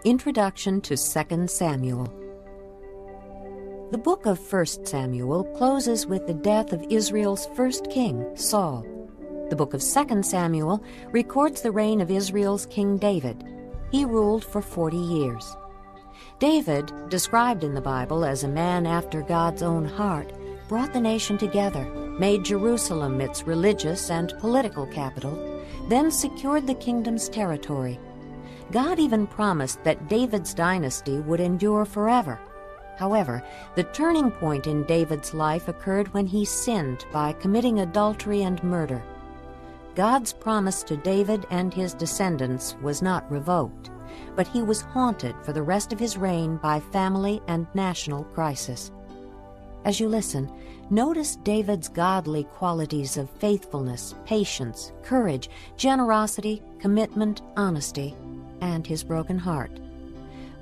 Introduction to 2 Samuel. The book of 1 Samuel closes with the death of Israel's first king, Saul. The book of 2 Samuel records the reign of Israel's King David. He ruled for 40 years. David, described in the Bible as a man after God's own heart, brought the nation together, made Jerusalem its religious and political capital, then secured the kingdom's territory. God even promised that David's dynasty would endure forever. However, the turning point in David's life occurred when he sinned by committing adultery and murder. God's promise to David and his descendants was not revoked, but he was haunted for the rest of his reign by family and national crisis. As you listen, notice David's godly qualities of faithfulness, patience, courage, generosity, commitment, honesty, and his broken heart.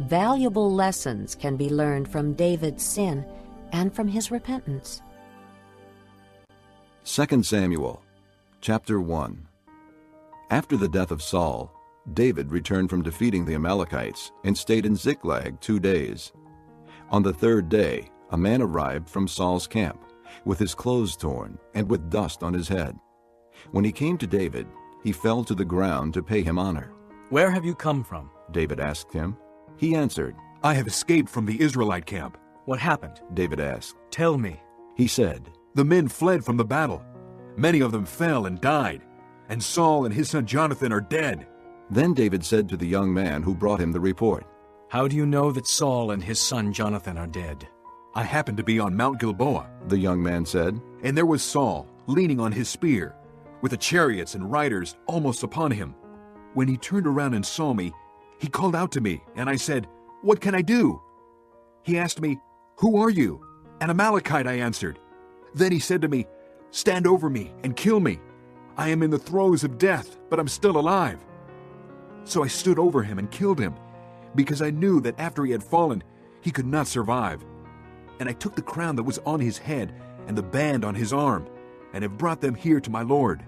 Valuable lessons can be learned from David's sin and from his repentance. 2 Samuel, chapter 1. After the death of Saul, David returned from defeating the Amalekites and stayed in Ziklag 2 days. On the third day, a man arrived from Saul's camp, with his clothes torn and with dust on his head. When he came to David, he fell to the ground to pay him honor. "Where have you come from?" David asked him. He answered, "I have escaped from the Israelite camp." "What happened?" David asked. "Tell me." He said, "The men fled from the battle. Many of them fell and died, and Saul and his son Jonathan are dead." Then David said to the young man who brought him the report, "How do you know that Saul and his son Jonathan are dead?" "I happened to be on Mount Gilboa," the young man said, "and there was Saul, leaning on his spear, with the chariots and riders almost upon him. When he turned around and saw me, he called out to me, and I said, 'What can I do?' He asked me, 'Who are you?' 'An Amalekite,' I answered. Then he said to me, 'Stand over me and kill me. I am in the throes of death, but I'm still alive.' So I stood over him and killed him, because I knew that after he had fallen, he could not survive. And I took the crown that was on his head and the band on his arm, and have brought them here to my lord."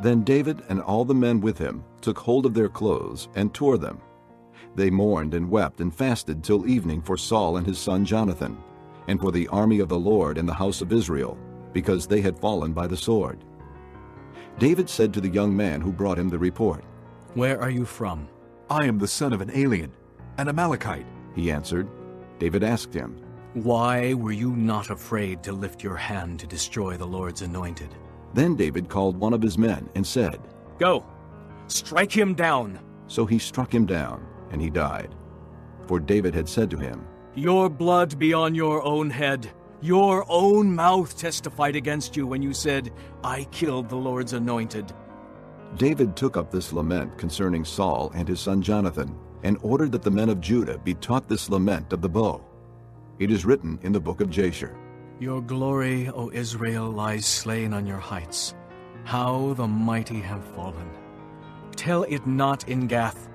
Then David and all the men with him took hold of their clothes and tore them. They mourned and wept and fasted till evening for Saul and his son Jonathan, and for the army of the Lord and the house of Israel, because they had fallen by the sword. David said to the young man who brought him the report, "Where are you from?" "I am the son of an alien, an Amalekite." He answered. David asked him, "Why were you not afraid to lift your hand to destroy the Lord's anointed?" Then David called one of his men and said, "Go, strike him down." So he struck him down, and he died. For David had said to him, "Your blood be on your own head. Your own mouth testified against you when you said, 'I killed the Lord's anointed.'" David took up this lament concerning Saul and his son Jonathan, and ordered that the men of Judah be taught this lament of the bow. It is written in the book of Jasher, "Your glory, O Israel, lies slain on your heights. How the mighty have fallen. Tell it not in Gath.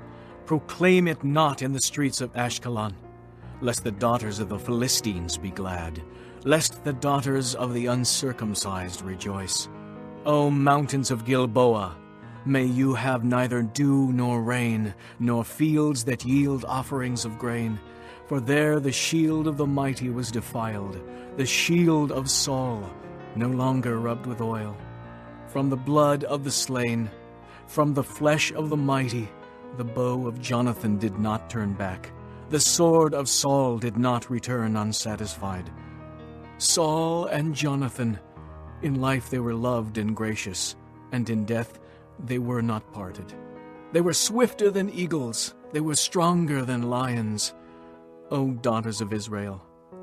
Proclaim it not in the streets of Ashkelon. Lest the daughters of the Philistines be glad, lest the daughters of the uncircumcised rejoice. O mountains of Gilboa, may you have neither dew nor rain, nor fields that yield offerings of grain. For there the shield of the mighty was defiled, the shield of Saul, no longer rubbed with oil. From the blood of the slain, from the flesh of the mighty, the bow of Jonathan did not turn back. The sword of Saul did not return unsatisfied. Saul and Jonathan, in life they were loved and gracious, and in death they were not parted. They were swifter than eagles, they were stronger than lions. O daughters of Israel,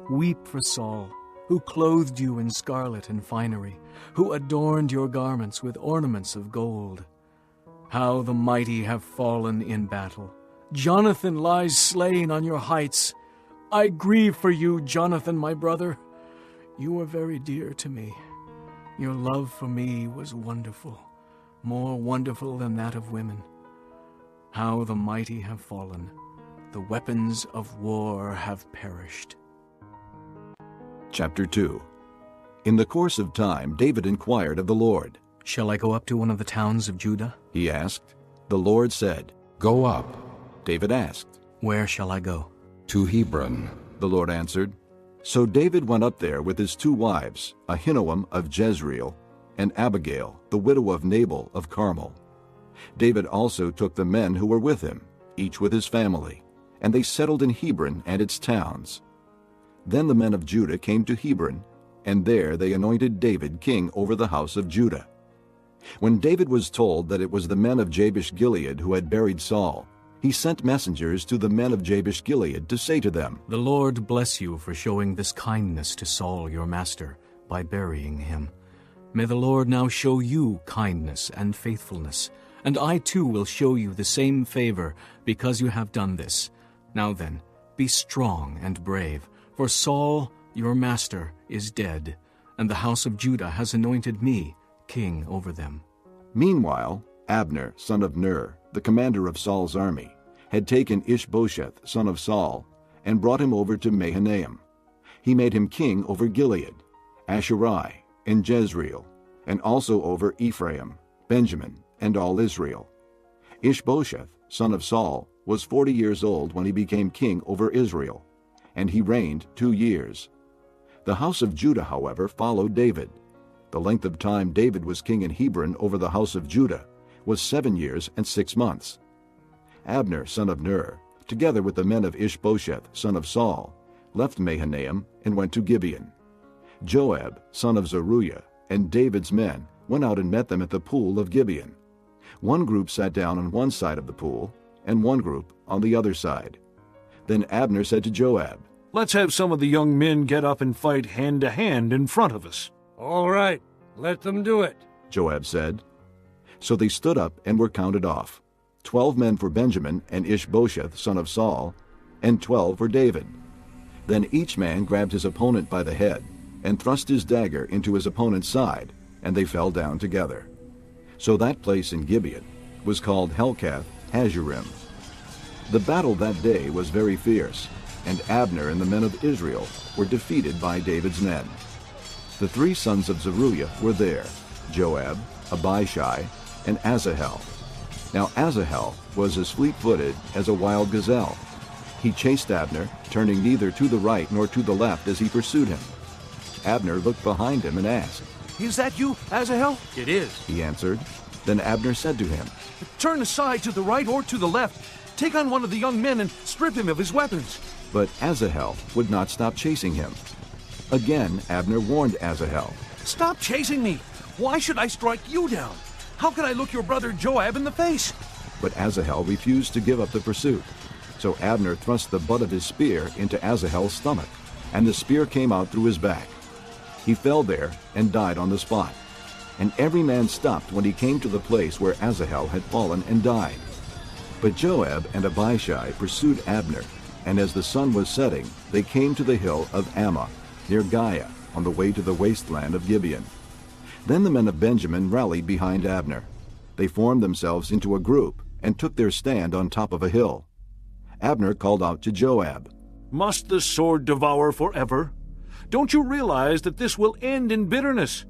weep for Saul, who clothed you in scarlet and finery, who adorned your garments with ornaments of gold. How the mighty have fallen in battle. Jonathan lies slain on your heights. I grieve for you, Jonathan, my brother. You were very dear to me. Your love for me was wonderful, more wonderful than that of women. How the mighty have fallen. The weapons of war have perished." Chapter 2. In the course of time, David inquired of the Lord. "Shall I go up to one of the towns of Judah?" He asked. The Lord said, "Go up." David asked, Where shall I go? "To Hebron," the Lord answered. So David went up there with his 2 wives, Ahinoam of Jezreel, and Abigail, the widow of Nabal of Carmel. David also took the men who were with him, each with his family, and they settled in Hebron and its towns. Then the men of Judah came to Hebron, and there they anointed David king over the house of Judah. When David was told that it was the men of Jabesh-Gilead who had buried Saul, he sent messengers to the men of Jabesh-Gilead to say to them, The Lord bless you for showing this kindness to Saul your master by burying him. May the Lord now show you kindness and faithfulness, and I too will show you the same favor because you have done this. Now then, be strong and brave, for Saul your master is dead, and the house of Judah has anointed me king over them. Meanwhile, Abner, son of Ner, the commander of Saul's army, had taken Ishbosheth, son of Saul, and brought him over to Mahanaim. He made him king over Gilead, Asherai, and Jezreel, and also over Ephraim, Benjamin, and all Israel. Ishbosheth, son of Saul, was 40 years old when he became king over Israel, and he reigned 2 years. The house of Judah, however, followed David. The length of time David was king in Hebron over the house of Judah was 7 years and 6 months. Abner, son of Ner, together with the men of Ishbosheth, son of Saul, left Mahanaim and went to Gibeon. Joab, son of Zeruiah, and David's men went out and met them at the pool of Gibeon. One group sat down on one side of the pool, and one group on the other side. Then Abner said to Joab, Let's have some of the young men get up and fight hand to hand in front of us. All right, let them do it, Joab said. So they stood up and were counted off, 12 men for Benjamin and Ishbosheth, son of Saul, and 12 for David. Then each man grabbed his opponent by the head and thrust his dagger into his opponent's side, and they fell down together. So that place in Gibeon was called Helkath Hazurim. The battle that day was very fierce, and Abner and the men of Israel were defeated by David's men. The 3 sons of Zeruiah were there, Joab, Abishai, and Asahel. Now Asahel was as fleet-footed as a wild gazelle. He chased Abner, turning neither to the right nor to the left as he pursued him. Abner looked behind him and asked, Is that you, Asahel? It is. He answered. Then Abner said to him, Turn aside to the right or to the left. Take on one of the young men and strip him of his weapons. But Asahel would not stop chasing him. Again Abner warned Asahel. Stop chasing me. Why should I strike you down? How can I look your brother Joab in the face? But Asahel refused to give up the pursuit. So Abner thrust the butt of his spear into Asahel's stomach, and the spear came out through his back. He fell there and died on the spot. And every man stopped when he came to the place where Asahel had fallen and died. But Joab and Abishai pursued Abner, and as the sun was setting, they came to the hill of Ammah, near Giah, on the way to the wasteland of Gibeon. Then the men of Benjamin rallied behind Abner. They formed themselves into a group and took their stand on top of a hill. Abner called out to Joab, Must the sword devour forever? Don't you realize that this will end in bitterness?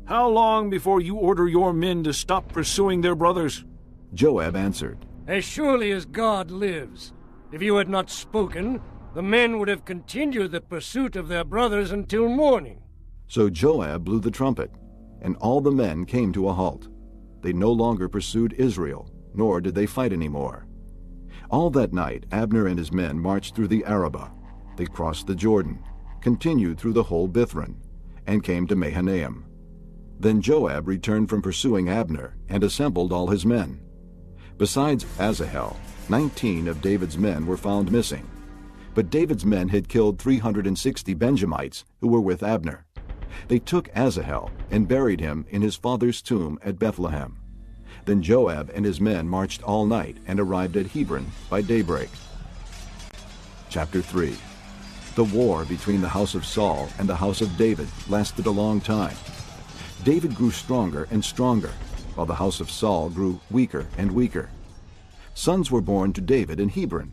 How long before you order your men to stop pursuing their brothers? Joab answered, As surely as God lives, if you had not spoken, the men would have continued the pursuit of their brothers until morning. So Joab blew the trumpet, and all the men came to a halt. They no longer pursued Israel, nor did they fight any more. All that night Abner and his men marched through the Arabah. They crossed the Jordan, continued through the whole Bithron, and came to Mahanaim. Then Joab returned from pursuing Abner and assembled all his men. Besides Asahel, 19 of David's men were found missing. But David's men had killed 360 Benjamites who were with Abner. They took Asahel and buried him in his father's tomb at Bethlehem. Then Joab and his men marched all night and arrived at Hebron by daybreak. Chapter 3. The war between the house of Saul and the house of David lasted a long time. David grew stronger and stronger, while the house of Saul grew weaker and weaker. Sons were born to David in Hebron.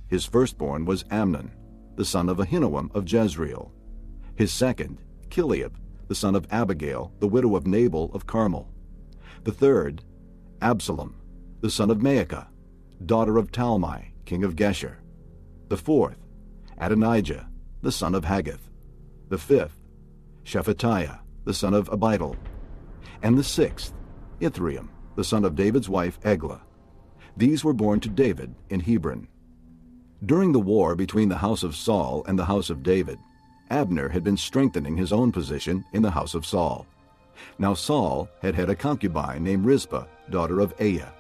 His firstborn was Amnon, the son of Ahinoam of Jezreel. His second, Chileab, the son of Abigail, the widow of Nabal of Carmel. The third, Absalom, the son of Maacah, daughter of Talmai, king of Geshur. The fourth, Adonijah, the son of Haggith. The fifth, Shephatiah, the son of Abidal. And the sixth, Ithream, the son of David's wife Eglah. These were born to David in Hebron. During the war between the house of Saul and the house of David, Abner had been strengthening his own position in the house of Saul. Now Saul had had a concubine named Rizpah, daughter of Aiah.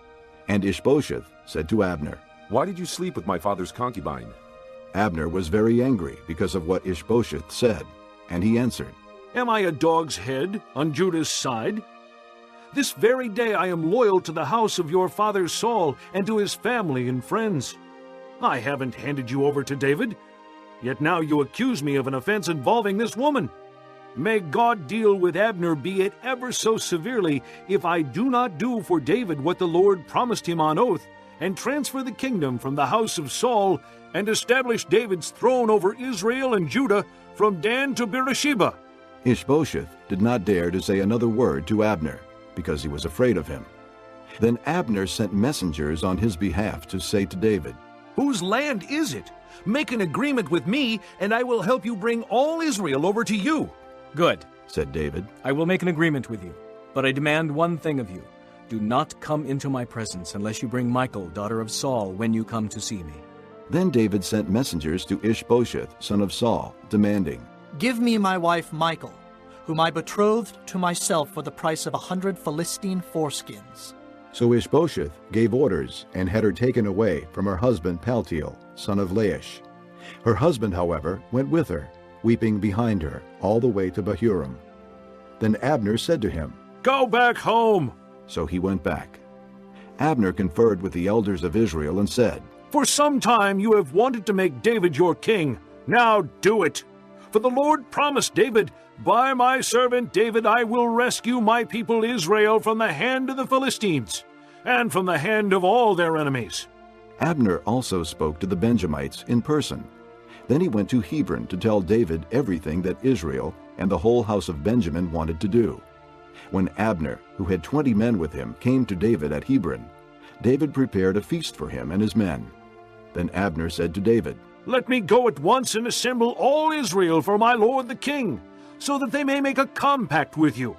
And Ishbosheth said to Abner, "Why did you sleep with my father's concubine?" Abner was very angry because of what Ishbosheth said, and he answered, Am I a dog's head on Judah's side? This very day I am loyal to the house of your father Saul and to his family and friends. I haven't handed you over to David, yet now you accuse me of an offense involving this woman. May God deal with Abner, be it ever so severely, if I do not do for David what the Lord promised him on oath, and transfer the kingdom from the house of Saul, and establish David's throne over Israel and Judah from Dan to Beersheba." Ishbosheth did not dare to say another word to Abner, because he was afraid of him. Then Abner sent messengers on his behalf to say to David, "Whose land is it? Make an agreement with me, and I will help you bring all Israel over to you." Good, said David. I will make an agreement with you, but I demand one thing of you. Do not come into my presence unless you bring Michal, daughter of Saul, when you come to see me. Then David sent messengers to Ishbosheth, son of Saul, demanding, "Give me my wife Michal, whom I betrothed to myself for the price of 100 Philistine foreskins." So Ishbosheth gave orders and had her taken away from her husband Paltiel, son of Laish. Her husband, however, went with her, weeping behind her, all the way to Bahurim. Then Abner said to him, "Go back home." So he went back. Abner conferred with the elders of Israel and said, "For some time you have wanted to make David your king. Now do it. For the Lord promised David, 'By my servant David I will rescue my people Israel from the hand of the Philistines, and from the hand of all their enemies.'" Abner also spoke to the Benjamites in person. Then he went to Hebron to tell David everything that Israel and the whole house of Benjamin wanted to do. When Abner, who had 20 men with him, came to David at Hebron, David prepared a feast for him and his men. Then Abner said to David, "Let me go at once and assemble all Israel for my lord the king, so that they may make a compact with you,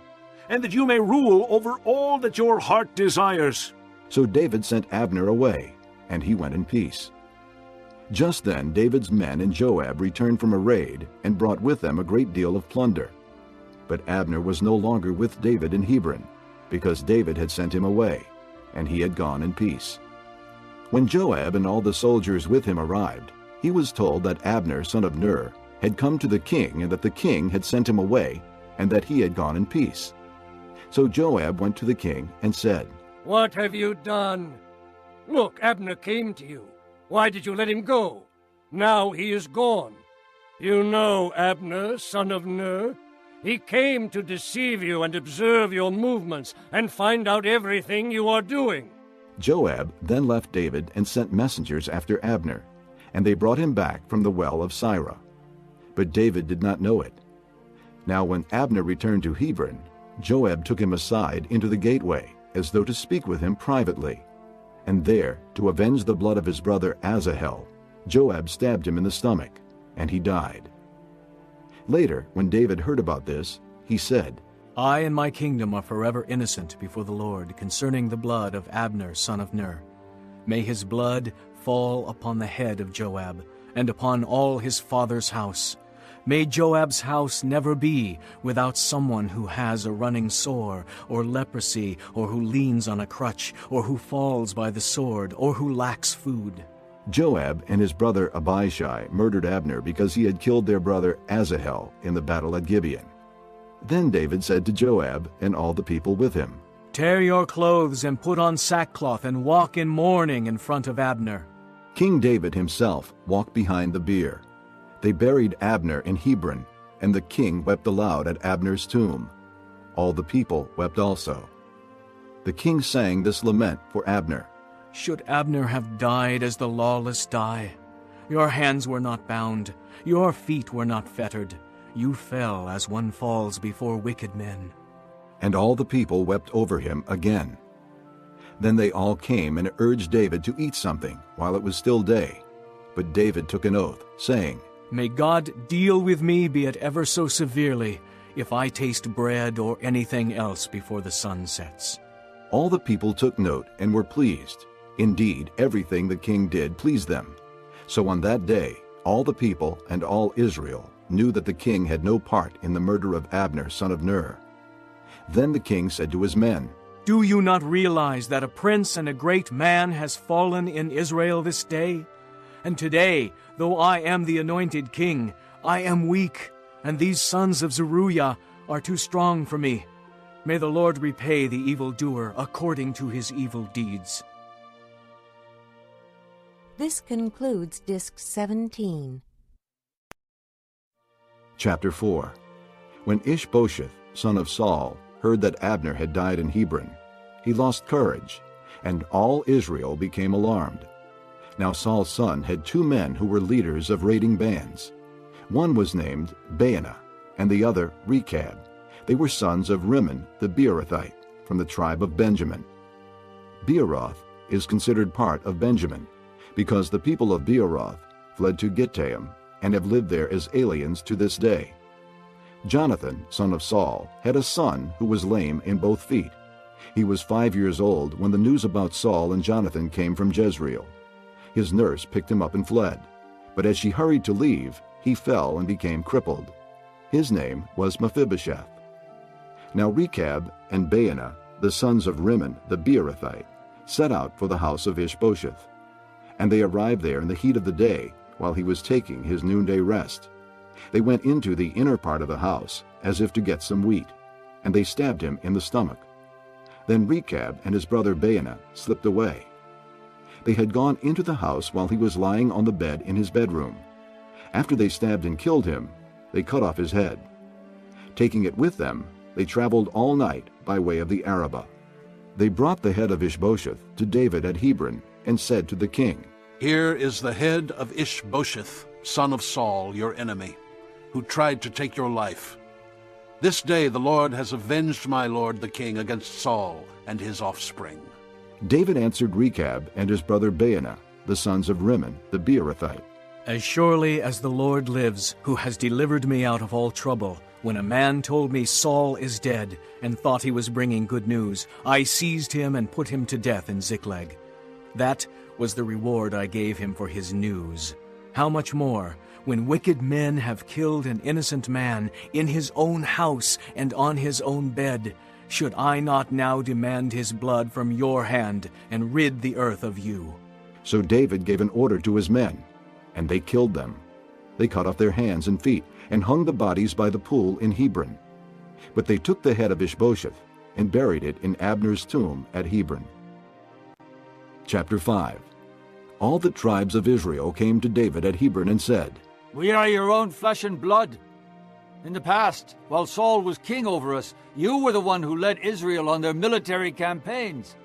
and that you may rule over all that your heart desires." So David sent Abner away, and he went in peace. Just then David's men and Joab returned from a raid and brought with them a great deal of plunder. But Abner was no longer with David in Hebron, because David had sent him away, and he had gone in peace. When Joab and all the soldiers with him arrived, he was told that Abner, son of Ner, had come to the king, and that the king had sent him away, and that he had gone in peace. So Joab went to the king and said, "What have you done? Look, Abner came to you. Why did you let him go? Now he is gone. You know Abner, son of Ner. He came to deceive you and observe your movements and find out everything you are doing." Joab then left David and sent messengers after Abner, and they brought him back from the well of Sirah. But David did not know it. Now when Abner returned to Hebron, Joab took him aside into the gateway, as though to speak with him privately. And there, to avenge the blood of his brother Asahel, Joab stabbed him in the stomach, and he died. Later, when David heard about this, he said, I and my kingdom are forever innocent before the Lord concerning the blood of Abner, son of Ner. May his blood fall upon the head of Joab, and upon all his father's house. May Joab's house never be without someone who has a running sore, or leprosy, or who leans on a crutch, or who falls by the sword, or who lacks food. Joab and his brother Abishai murdered Abner because he had killed their brother Asahel in the battle at Gibeon. Then David said to Joab and all the people with him, Tear your clothes and put on sackcloth and walk in mourning in front of Abner. King David himself walked behind the bier. They buried Abner in Hebron, and the king wept aloud at Abner's tomb. All the people wept also. The king sang this lament for Abner. Should Abner have died as the lawless die? Your hands were not bound, your feet were not fettered. You fell as one falls before wicked men. And all the people wept over him again. Then they all came and urged David to eat something while it was still day. But David took an oath, saying, May God deal with me, be it ever so severely, if I taste bread or anything else before the sun sets. All the people took note and were pleased. Indeed, everything the king did pleased them. So on that day, all the people and all Israel knew that the king had no part in the murder of Abner, son of Ner. Then the king said to his men, Do you not realize that a prince and a great man has fallen in Israel this day? And today, though I am the anointed king, I am weak, and these sons of Zeruiah are too strong for me. May the Lord repay the evildoer according to his evil deeds. This concludes Disc 17. Chapter 4. When Ishbosheth, son of Saul, heard that Abner had died in Hebron, he lost courage, and all Israel became alarmed. Now Saul's son had 2 men who were leaders of raiding bands. One was named Baanah, and the other Rechab. They were sons of Rimmon the Beerothite, from the tribe of Benjamin. Beeroth is considered part of Benjamin, because the people of Beeroth fled to Gittaim and have lived there as aliens to this day. Jonathan, son of Saul, had a son who was lame in both feet. He was 5 years old when the news about Saul and Jonathan came from Jezreel. His nurse picked him up and fled, but as she hurried to leave, he fell and became crippled. His name was Mephibosheth. Now Rechab and Baanah, the sons of Rimmon the Beerothite, set out for the house of Ishbosheth. And they arrived there in the heat of the day, while he was taking his noonday rest. They went into the inner part of the house, as if to get some wheat, and they stabbed him in the stomach. Then Rechab and his brother Baanah slipped away. They had gone into the house while he was lying on the bed in his bedroom. After they stabbed and killed him, they cut off his head. Taking it with them, they traveled all night by way of the Arabah. They brought the head of Ishbosheth to David at Hebron, and said to the king, Here is the head of Ishbosheth, son of Saul, your enemy, who tried to take your life. This day the Lord has avenged my lord the king against Saul and his offspring. David answered Rechab and his brother Baanah, the sons of Rimmon the Beerothite, As surely as the Lord lives, who has delivered me out of all trouble, when a man told me Saul is dead and thought he was bringing good news, I seized him and put him to death in Ziklag. That was the reward I gave him for his news. How much more, when wicked men have killed an innocent man in his own house and on his own bed, should I not now demand his blood from your hand and rid the earth of you? So David gave an order to his men, and they killed them. They cut off their hands and feet, and hung the bodies by the pool in Hebron. But they took the head of Ishbosheth, and buried it in Abner's tomb at Hebron. Chapter 5. All the tribes of Israel came to David at Hebron and said, We are your own flesh and blood. In the past, while Saul was king over us, you were the one who led Israel on their military campaigns.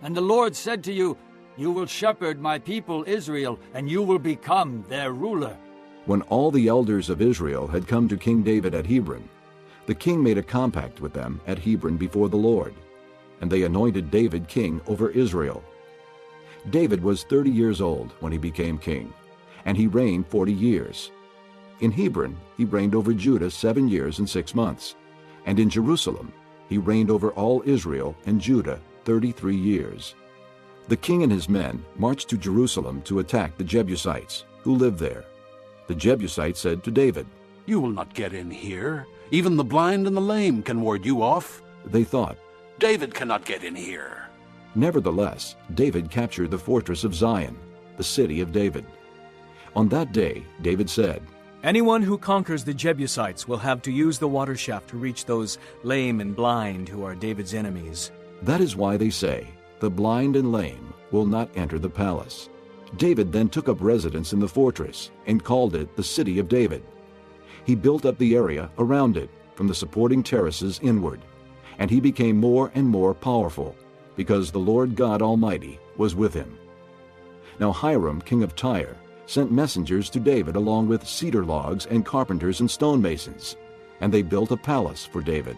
And the Lord said to you, You will shepherd my people Israel, and you will become their ruler. When all the elders of Israel had come to King David at Hebron, the king made a compact with them at Hebron before the Lord, and they anointed David king over Israel. David was 30 years old when he became king, and he reigned 40 years. In Hebron he reigned over Judah 7 years and 6 months, and in Jerusalem he reigned over all Israel and Judah 33 years. The king and his men marched to Jerusalem to attack the Jebusites, who lived there. The Jebusites said to David, You will not get in here. Even the blind and the lame can ward you off. They thought. David cannot get in here. Nevertheless, David captured the fortress of Zion, the city of David. On that day, David said, Anyone who conquers the Jebusites will have to use the water shaft to reach those lame and blind who are David's enemies. That is why they say, The blind and lame will not enter the palace. David then took up residence in the fortress and called it the City of David. He built up the area around it from the supporting terraces inward, and he became more and more powerful, because the Lord God Almighty was with him. Now Hiram, king of Tyre, sent messengers to David along with cedar logs and carpenters and stonemasons, and they built a palace for David.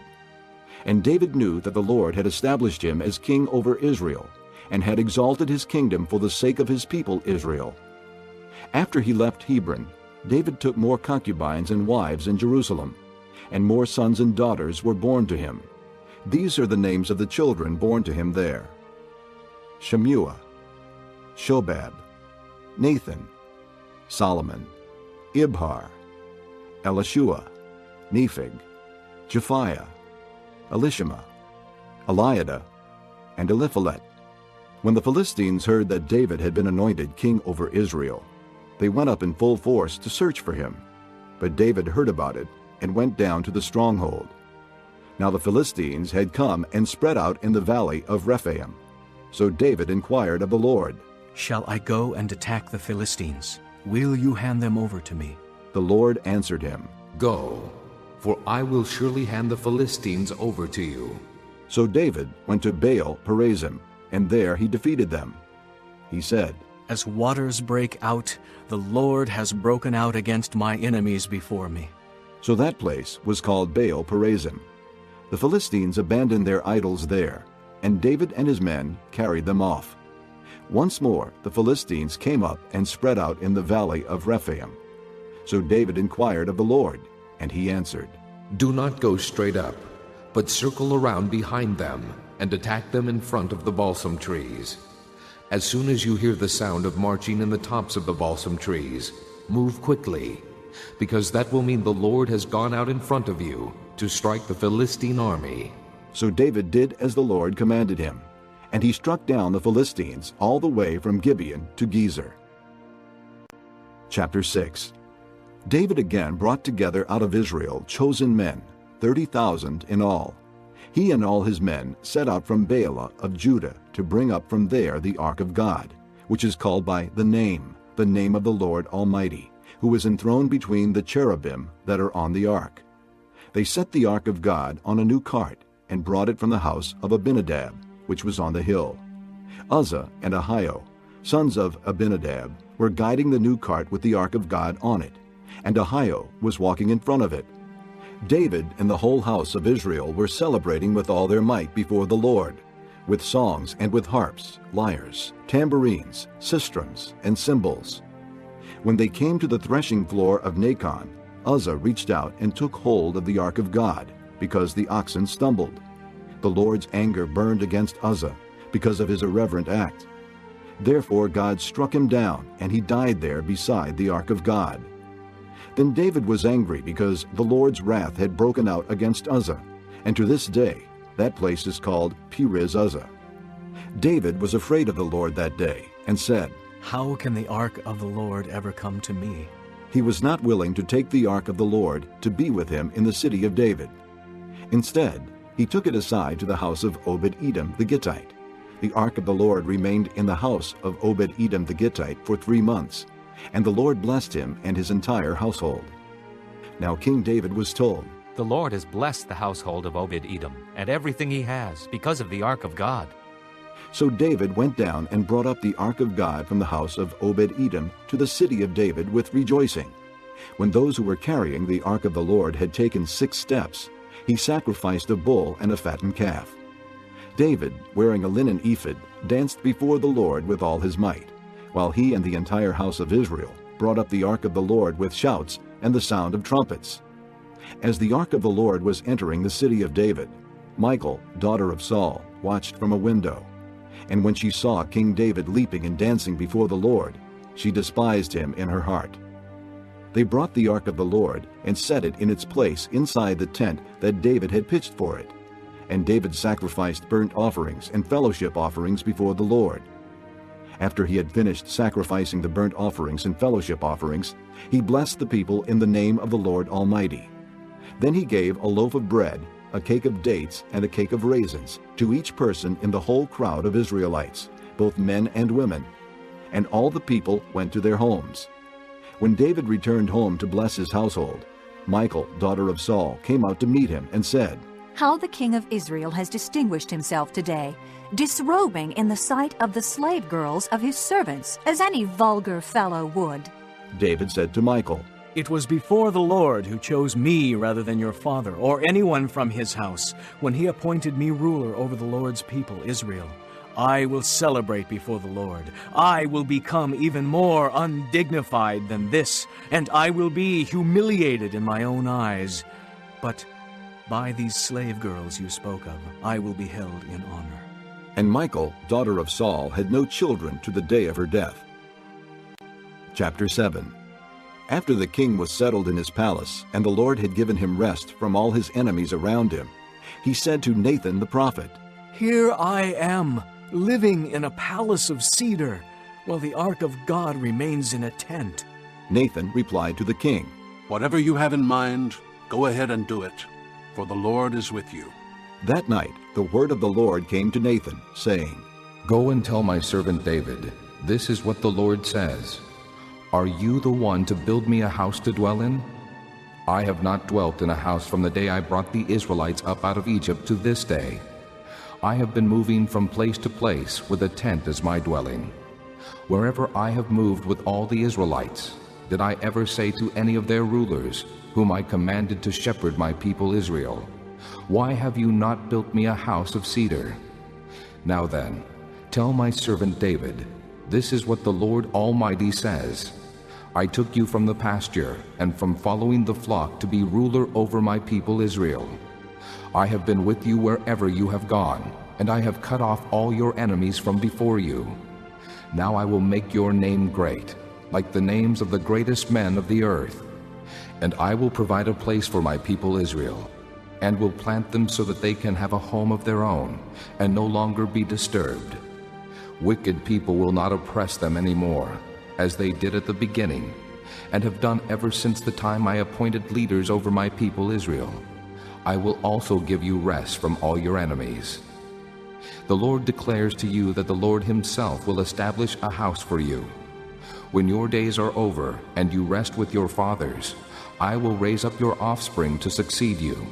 And David knew that the Lord had established him as king over Israel, and had exalted his kingdom for the sake of his people Israel. After he left Hebron, David took more concubines and wives in Jerusalem, and more sons and daughters were born to him. These are the names of the children born to him there: Shemua, Shobab, Nathan, Solomon, Ibhar, Elishua, Nepheg, Japhiah, Elishama, Eliada, and Eliphalet. When the Philistines heard that David had been anointed king over Israel, they went up in full force to search for him. But David heard about it and went down to the stronghold. Now the Philistines had come and spread out in the valley of Rephaim. So David inquired of the Lord, "Shall I go and attack the Philistines? Will you hand them over to me?" The Lord answered him, "Go, for I will surely hand the Philistines over to you." So David went to Baal Perazim, and there he defeated them. He said, "As waters break out, the Lord has broken out against my enemies before me." So that place was called Baal Perazim. The Philistines abandoned their idols there, and David and his men carried them off. Once more the Philistines came up and spread out in the valley of Rephaim. So David inquired of the Lord, and he answered, "Do not go straight up, but circle around behind them and attack them in front of the balsam trees. As soon as you hear the sound of marching in the tops of the balsam trees, move quickly, because that will mean the Lord has gone out in front of you to strike the Philistine army." So David did as the Lord commanded him, and he struck down the Philistines all the way from Gibeon to Gezer. Chapter 6. David again brought together out of Israel chosen men, 30,000 in all. He and all his men set out from Baalah of Judah to bring up from there the ark of God, which is called by the name of the Lord Almighty, who is enthroned between the cherubim that are on the ark. They set the ark of God on a new cart and brought it from the house of Abinadab, which was on the hill. Uzzah and Ahio, sons of Abinadab, were guiding the new cart with the ark of God on it, and Ahio was walking in front of it. David and the whole house of Israel were celebrating with all their might before the Lord, with songs and with harps, lyres, tambourines, sistrums, and cymbals. When they came to the threshing floor of Nacon, Uzzah reached out and took hold of the ark of God, because the oxen stumbled. The Lord's anger burned against Uzzah because of his irreverent act. Therefore God struck him down, and he died there beside the ark of God. Then David was angry because the Lord's wrath had broken out against Uzzah, and to this day that place is called Perez-Uzzah. David was afraid of the Lord that day, and said, "How can the ark of the Lord ever come to me?" He was not willing to take the ark of the Lord to be with him in the city of David. Instead, he took it aside to the house of Obed-Edom the Gittite. The ark of the Lord remained in the house of Obed-Edom the Gittite for 3 months, and the Lord blessed him and his entire household. Now King David was told, "The Lord has blessed the household of Obed-Edom and everything he has because of the ark of God." So David went down and brought up the ark of God from the house of Obed-Edom to the city of David with rejoicing. When those who were carrying the ark of the Lord had taken 6 steps, he sacrificed a bull and a fattened calf. David, wearing a linen ephod, danced before the Lord with all his might, while he and the entire house of Israel brought up the ark of the Lord with shouts and the sound of trumpets. As the ark of the Lord was entering the city of David, Michal, daughter of Saul, watched from a window. And when she saw King David leaping and dancing before the Lord, she despised him in her heart. They brought the ark of the Lord and set it in its place inside the tent that David had pitched for it. And David sacrificed burnt offerings and fellowship offerings before the Lord. After he had finished sacrificing the burnt offerings and fellowship offerings, he blessed the people in the name of the Lord Almighty. Then he gave a loaf of bread, a cake of dates, and a cake of raisins to each person in the whole crowd of Israelites, both men and women. And all the people went to their homes. When David returned home to bless his household, Michal, daughter of Saul, came out to meet him and said, "How the king of Israel has distinguished himself today, disrobing in the sight of the slave girls of his servants, as any vulgar fellow would." David said to Michal, "It was before the Lord who chose me rather than your father or anyone from his house when he appointed me ruler over the Lord's people Israel. I will celebrate before the Lord. I will become even more undignified than this, and I will be humiliated in my own eyes. But by these slave girls you spoke of, I will be held in honor. And Michal, daughter of Saul, had no children to the day of her death. Chapter 7. After the king was settled in his palace, and the Lord had given him rest from all his enemies around him, he said to Nathan the prophet, Here I am, living in a palace of cedar, while the ark of God remains in a tent. Nathan replied to the king, Whatever you have in mind, go ahead and do it, for the Lord is with you. That night the word of the Lord came to Nathan, saying, Go and tell my servant David, this is what the Lord says. Are you the one to build me a house to dwell in? I have not dwelt in a house from the day I brought the Israelites up out of Egypt to this day. I have been moving from place to place with a tent as my dwelling. Wherever I have moved with all the Israelites, did I ever say to any of their rulers, whom I commanded to shepherd my people Israel, Why have you not built me a house of cedar? Now then, tell my servant David, this is what the Lord Almighty says. I took you from the pasture and from following the flock to be ruler over my people Israel. I have been with you wherever you have gone, and I have cut off all your enemies from before you. Now I will make your name great, like the names of the greatest men of the earth. And I will provide a place for my people Israel, and will plant them so that they can have a home of their own, and no longer be disturbed. Wicked people will not oppress them anymore, as they did at the beginning, and have done ever since the time I appointed leaders over my people Israel. I will also give you rest from all your enemies. The Lord declares to you that the Lord himself will establish a house for you. When your days are over and you rest with your fathers, I will raise up your offspring to succeed you,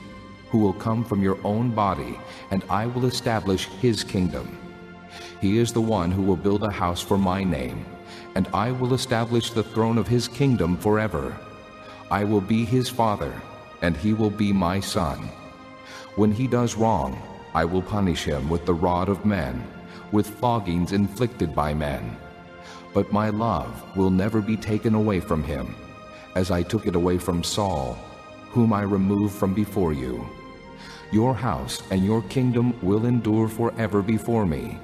who will come from your own body, and I will establish his kingdom. He is the one who will build a house for my name, and I will establish the throne of his kingdom forever. I will be his father, and he will be my son. When he does wrong, I will punish him with the rod of men, with floggings inflicted by men. But my love will never be taken away from him, as I took it away from Saul, whom I removed from before you. Your house and your kingdom will endure forever before me.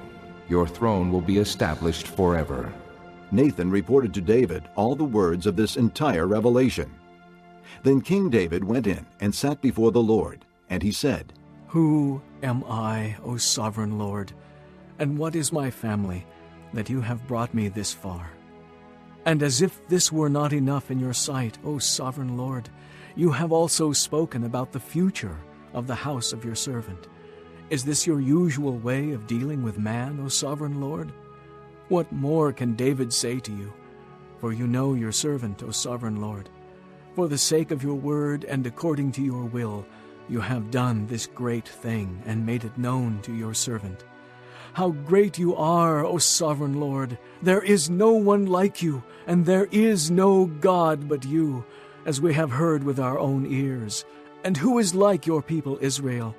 Your throne will be established forever. Nathan reported to David all the words of this entire revelation. Then King David went in and sat before the Lord, and he said, Who am I, O sovereign Lord, and what is my family, that you have brought me this far? And as if this were not enough in your sight, O sovereign Lord, you have also spoken about the future of the house of your servant. Is this your usual way of dealing with man, O sovereign Lord? What more can David say to you? For you know your servant, O sovereign Lord. For the sake of your word and according to your will, you have done this great thing and made it known to your servant. How great you are, O sovereign Lord! There is no one like you, and there is no God but you, as we have heard with our own ears. And who is like your people Israel,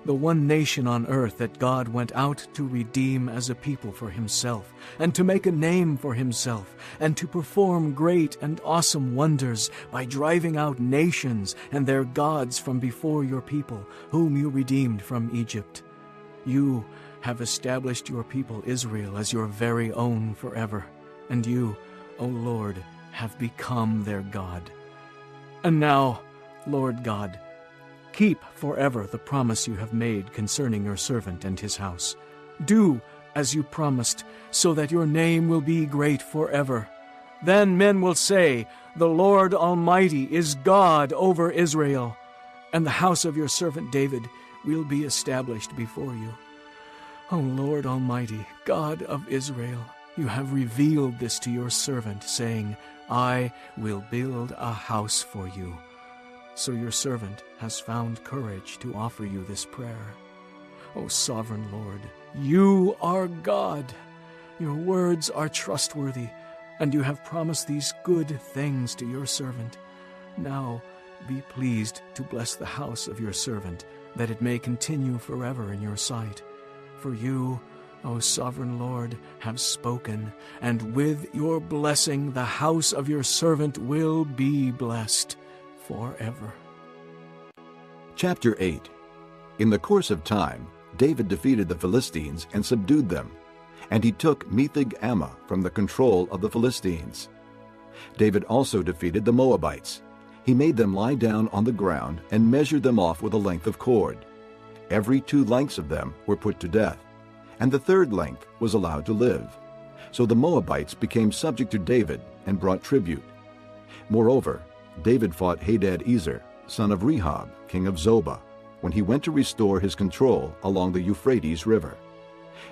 the one nation on earth that God went out to redeem as a people for himself, and to make a name for himself, and to perform great and awesome wonders by driving out nations and their gods from before your people, whom you redeemed from Egypt? You have established your people Israel as your very own forever, and you, O Lord, have become their God. And now, Lord God, keep forever the promise you have made concerning your servant and his house. Do as you promised, so that your name will be great forever. Then men will say, The Lord Almighty is God over Israel, and the house of your servant David will be established before you. O Lord Almighty, God of Israel, you have revealed this to your servant, saying, I will build a house for you. So your servant has found courage to offer you this prayer. O sovereign Lord, you are God. Your words are trustworthy, and you have promised these good things to your servant. Now be pleased to bless the house of your servant, that it may continue forever in your sight. For you, O sovereign Lord, have spoken, and with your blessing the house of your servant will be blessed forever. Chapter 8. In the course of time, David defeated the Philistines and subdued them, and he took Metheg-Ammah from the control of the Philistines. David also defeated the Moabites. He made them lie down on the ground and measured them off with a length of cord. Every 2 lengths of them were put to death, and the 3rd length was allowed to live. So the Moabites became subject to David and brought tribute. Moreover, David fought Hadad-ezer, son of Rehob, king of Zobah, when he went to restore his control along the Euphrates River.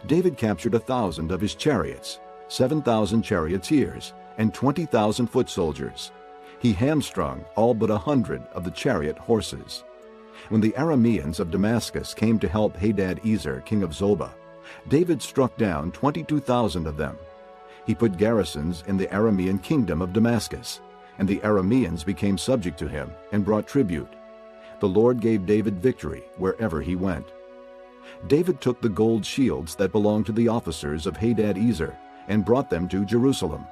David captured 1,000 of his chariots, 7,000 charioteers, and 20,000 foot soldiers. He hamstrung all but 100 of the chariot horses. When the Arameans of Damascus came to help Hadad-ezer, king of Zobah, David struck down 22,000 of them. He put garrisons in the Aramean kingdom of Damascus, and the Arameans became subject to him and brought tribute. The Lord gave David victory wherever he went. David took the gold shields that belonged to the officers of Hadad-ezer and brought them to Jerusalem.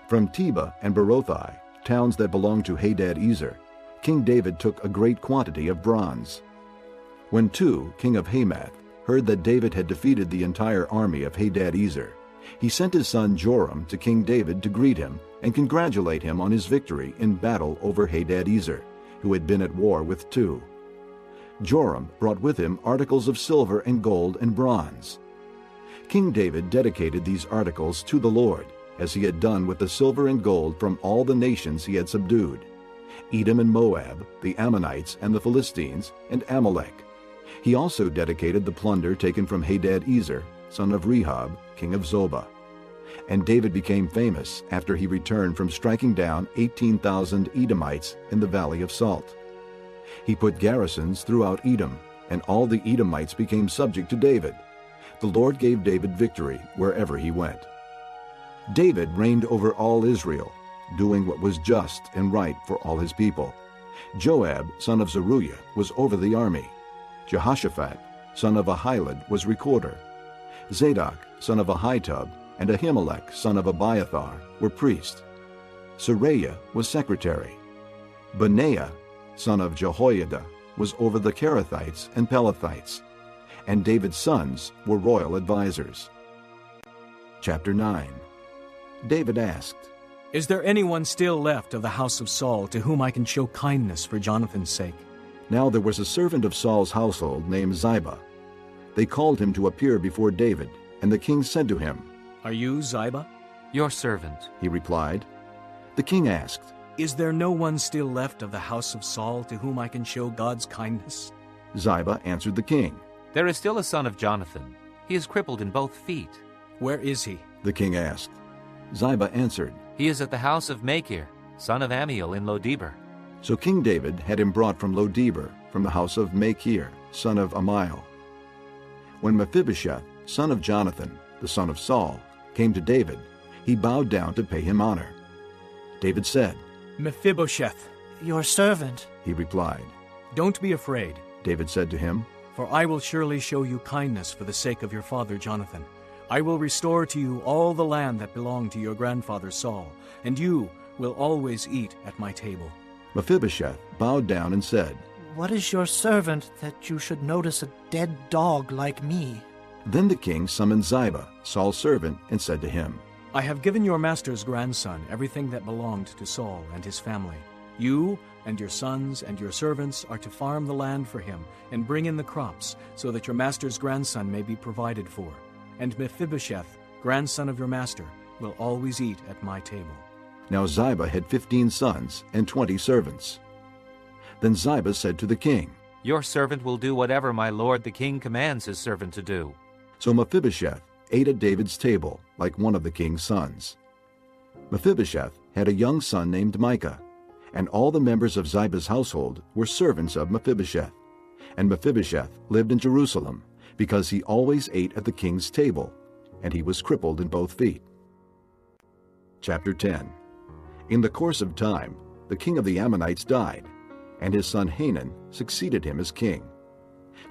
From Tebah and Berothai, towns that belonged to Hadad-ezer, King David took a great quantity of bronze. When Tu, king of Hamath, heard that David had defeated the entire army of Hadad-ezer, he sent his son Joram to King David to greet him and congratulate him on his victory in battle over Hadad-ezer, who had been at war with Tu. Joram brought with him articles of silver and gold and bronze. King David dedicated these articles to the Lord, as he had done with the silver and gold from all the nations he had subdued: Edom and Moab, the Ammonites and the Philistines, and Amalek. He also dedicated the plunder taken from Hadad-ezer, son of Rehob, king of Zobah. And David became famous after he returned from striking down 18,000 Edomites in the Valley of Salt. He put garrisons throughout Edom, and all the Edomites became subject to David. The Lord gave David victory wherever he went. David reigned over all Israel, doing what was just and right for all his people. Joab, son of Zeruiah, was over the army. Jehoshaphat, son of Ahilud, was recorder. Zadok, son of Ahitub, and Ahimelech, son of Abiathar, were priests. Seraiah was secretary. Benaiah, son of Jehoiada, was over the Kerethites and Pelethites. And David's sons were royal advisers. Chapter 9. David asked, Is there anyone still left of the house of Saul to whom I can show kindness for Jonathan's sake? Now there was a servant of Saul's household named Ziba. They called him to appear before David, and the king said to him, Are you Ziba? Your servant. He replied. The king asked, Is there no one still left of the house of Saul to whom I can show God's kindness? Ziba answered the king. There is still a son of Jonathan. He is crippled in both feet. Where is he? The king asked. Ziba answered, He is at the house of Machir, son of Ammiel in Lo-debar. So King David had him brought from Lo-debar, from the house of Machir, son of Ammiel. When Mephibosheth, son of Jonathan, the son of Saul, came to David, he bowed down to pay him honor. David said, Mephibosheth. Your servant, he replied. Don't be afraid, David said to him, for I will surely show you kindness for the sake of your father Jonathan. I will restore to you all the land that belonged to your grandfather Saul, and you will always eat at my table. Mephibosheth bowed down and said, What is your servant that you should notice a dead dog like me? Then the king summoned Ziba, Saul's servant, and said to him, I have given your master's grandson everything that belonged to Saul and his family. You and your sons and your servants are to farm the land for him and bring in the crops, so that your master's grandson may be provided for. And Mephibosheth, grandson of your master, will always eat at my table. Now Ziba had 15 sons and 20 servants. Then Ziba said to the king, Your servant will do whatever my lord the king commands his servant to do. So Mephibosheth ate at David's table like one of the king's sons. Mephibosheth had a young son named Micah, and all the members of Ziba's household were servants of Mephibosheth. And Mephibosheth lived in Jerusalem, because he always ate at the king's table, and he was crippled in both feet. Chapter 10. In the course of time, the king of the Ammonites died, and his son Hanun succeeded him as king.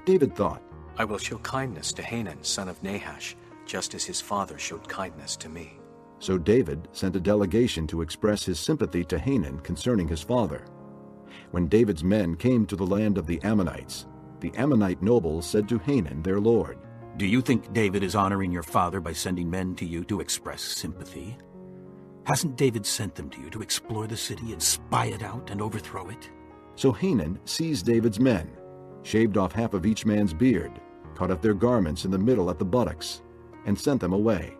David thought, I will show kindness to Hanun, son of Nahash, just as his father showed kindness to me." So David sent a delegation to express his sympathy to Hanun concerning his father. When David's men came to the land of the Ammonites, the Ammonite nobles said to Hanun their lord, "Do you think David is honoring your father by sending men to you to express sympathy? Hasn't David sent them to you to explore the city and spy it out and overthrow it?" So Hanun seized David's men, shaved off half of each man's beard, cut off their garments in the middle at the buttocks, and sent them away.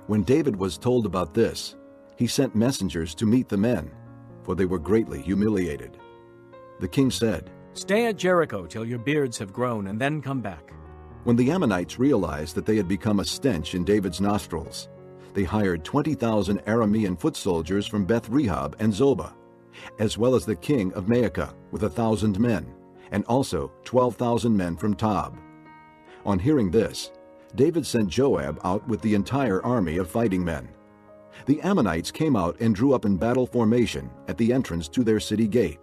When David was told about this, he sent messengers to meet the men, for they were greatly humiliated. The king said, "Stay at Jericho till your beards have grown, and then come back." When the Ammonites realized that they had become a stench in David's nostrils, they hired 20,000 Aramean foot soldiers from Beth-rehob and Zobah, as well as the king of Maacah with 1,000 men, and also 12,000 men from Tob. On hearing this, David sent Joab out with the entire army of fighting men. The Ammonites came out and drew up in battle formation at the entrance to their city gate,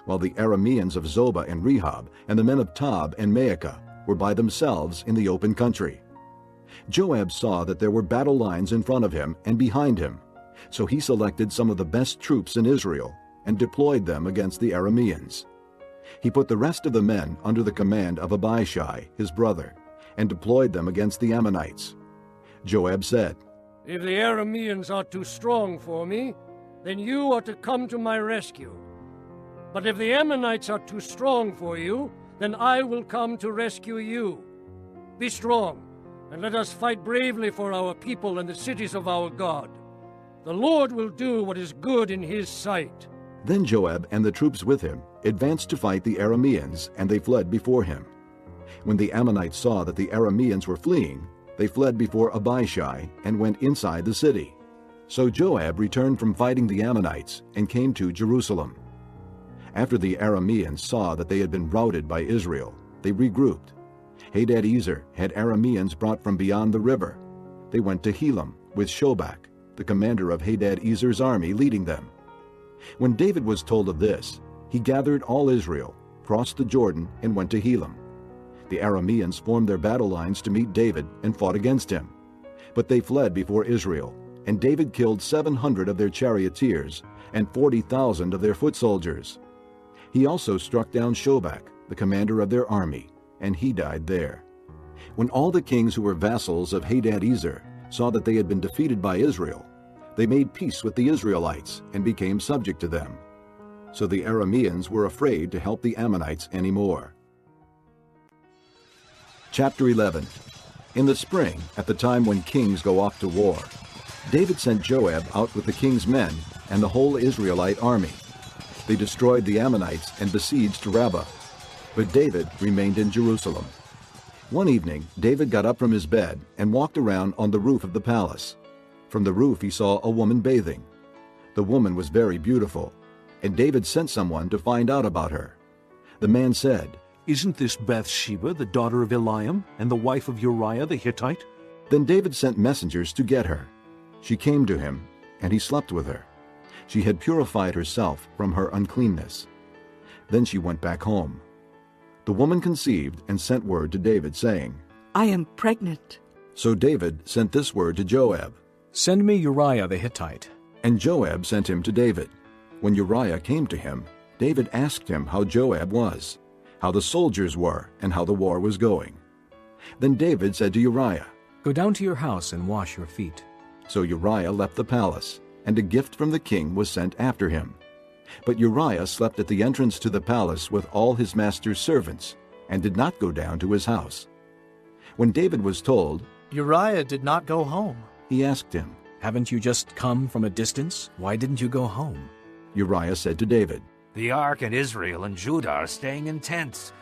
while the Arameans of Zobah and Rehob and the men of Tob and Maacah were by themselves in the open country. Joab saw that there were battle lines in front of him and behind him, so he selected some of the best troops in Israel and deployed them against the Arameans. He put the rest of the men under the command of Abishai, his brother, and deployed them against the Ammonites. Joab said, "If the Arameans are too strong for me, then you are to come to my rescue. But if the Ammonites are too strong for you, then I will come to rescue you. Be strong, and let us fight bravely for our people and the cities of our God. The Lord will do what is good in his sight." Then Joab and the troops with him advanced to fight the Arameans, and they fled before him. When the Ammonites saw that the Arameans were fleeing, they fled before Abishai and went inside the city. So Joab returned from fighting the Ammonites and came to Jerusalem. After the Arameans saw that they had been routed by Israel, they regrouped. Hadadezer had Arameans brought from beyond the river. They went to Helam with Shobach, the commander of Hadadezer's army, leading them. When David was told of this, he gathered all Israel, crossed the Jordan, and went to Helam. The Arameans formed their battle lines to meet David and fought against him. But they fled before Israel, and David killed 700 of their charioteers and 40,000 of their foot soldiers. He also struck down Shobach, the commander of their army, and he died there. When all the kings who were vassals of Hadadezer saw that they had been defeated by Israel, they made peace with the Israelites and became subject to them. So the Arameans were afraid to help the Ammonites anymore. Chapter 11. In the spring, at the time when kings go off to war, David sent Joab out with the king's men and the whole Israelite army. They destroyed the Ammonites and besieged Rabbah, but David remained in Jerusalem. One evening, David got up from his bed and walked around on the roof of the palace. From the roof he saw a woman bathing. The woman was very beautiful, and David sent someone to find out about her. The man said, "Isn't this Bathsheba, the daughter of Eliam, and the wife of Uriah the Hittite?" Then David sent messengers to get her. She came to him, and he slept with her. She had purified herself from her uncleanness. Then she went back home. The woman conceived and sent word to David, saying, "I am pregnant." So David sent this word to Joab, "Send me Uriah the Hittite." And Joab sent him to David. When Uriah came to him, David asked him how Joab was, how the soldiers were, and how the war was going. Then David said to Uriah, "Go down to your house and wash your feet." So Uriah left the palace, and a gift from the king was sent after him. But Uriah slept at the entrance to the palace with all his master's servants, and did not go down to his house. When David was told, Uriah did not go home, he asked him, "Haven't you just come from a distance? Why didn't you go home?" Uriah said to David, "The ark and Israel and Judah are staying in tents,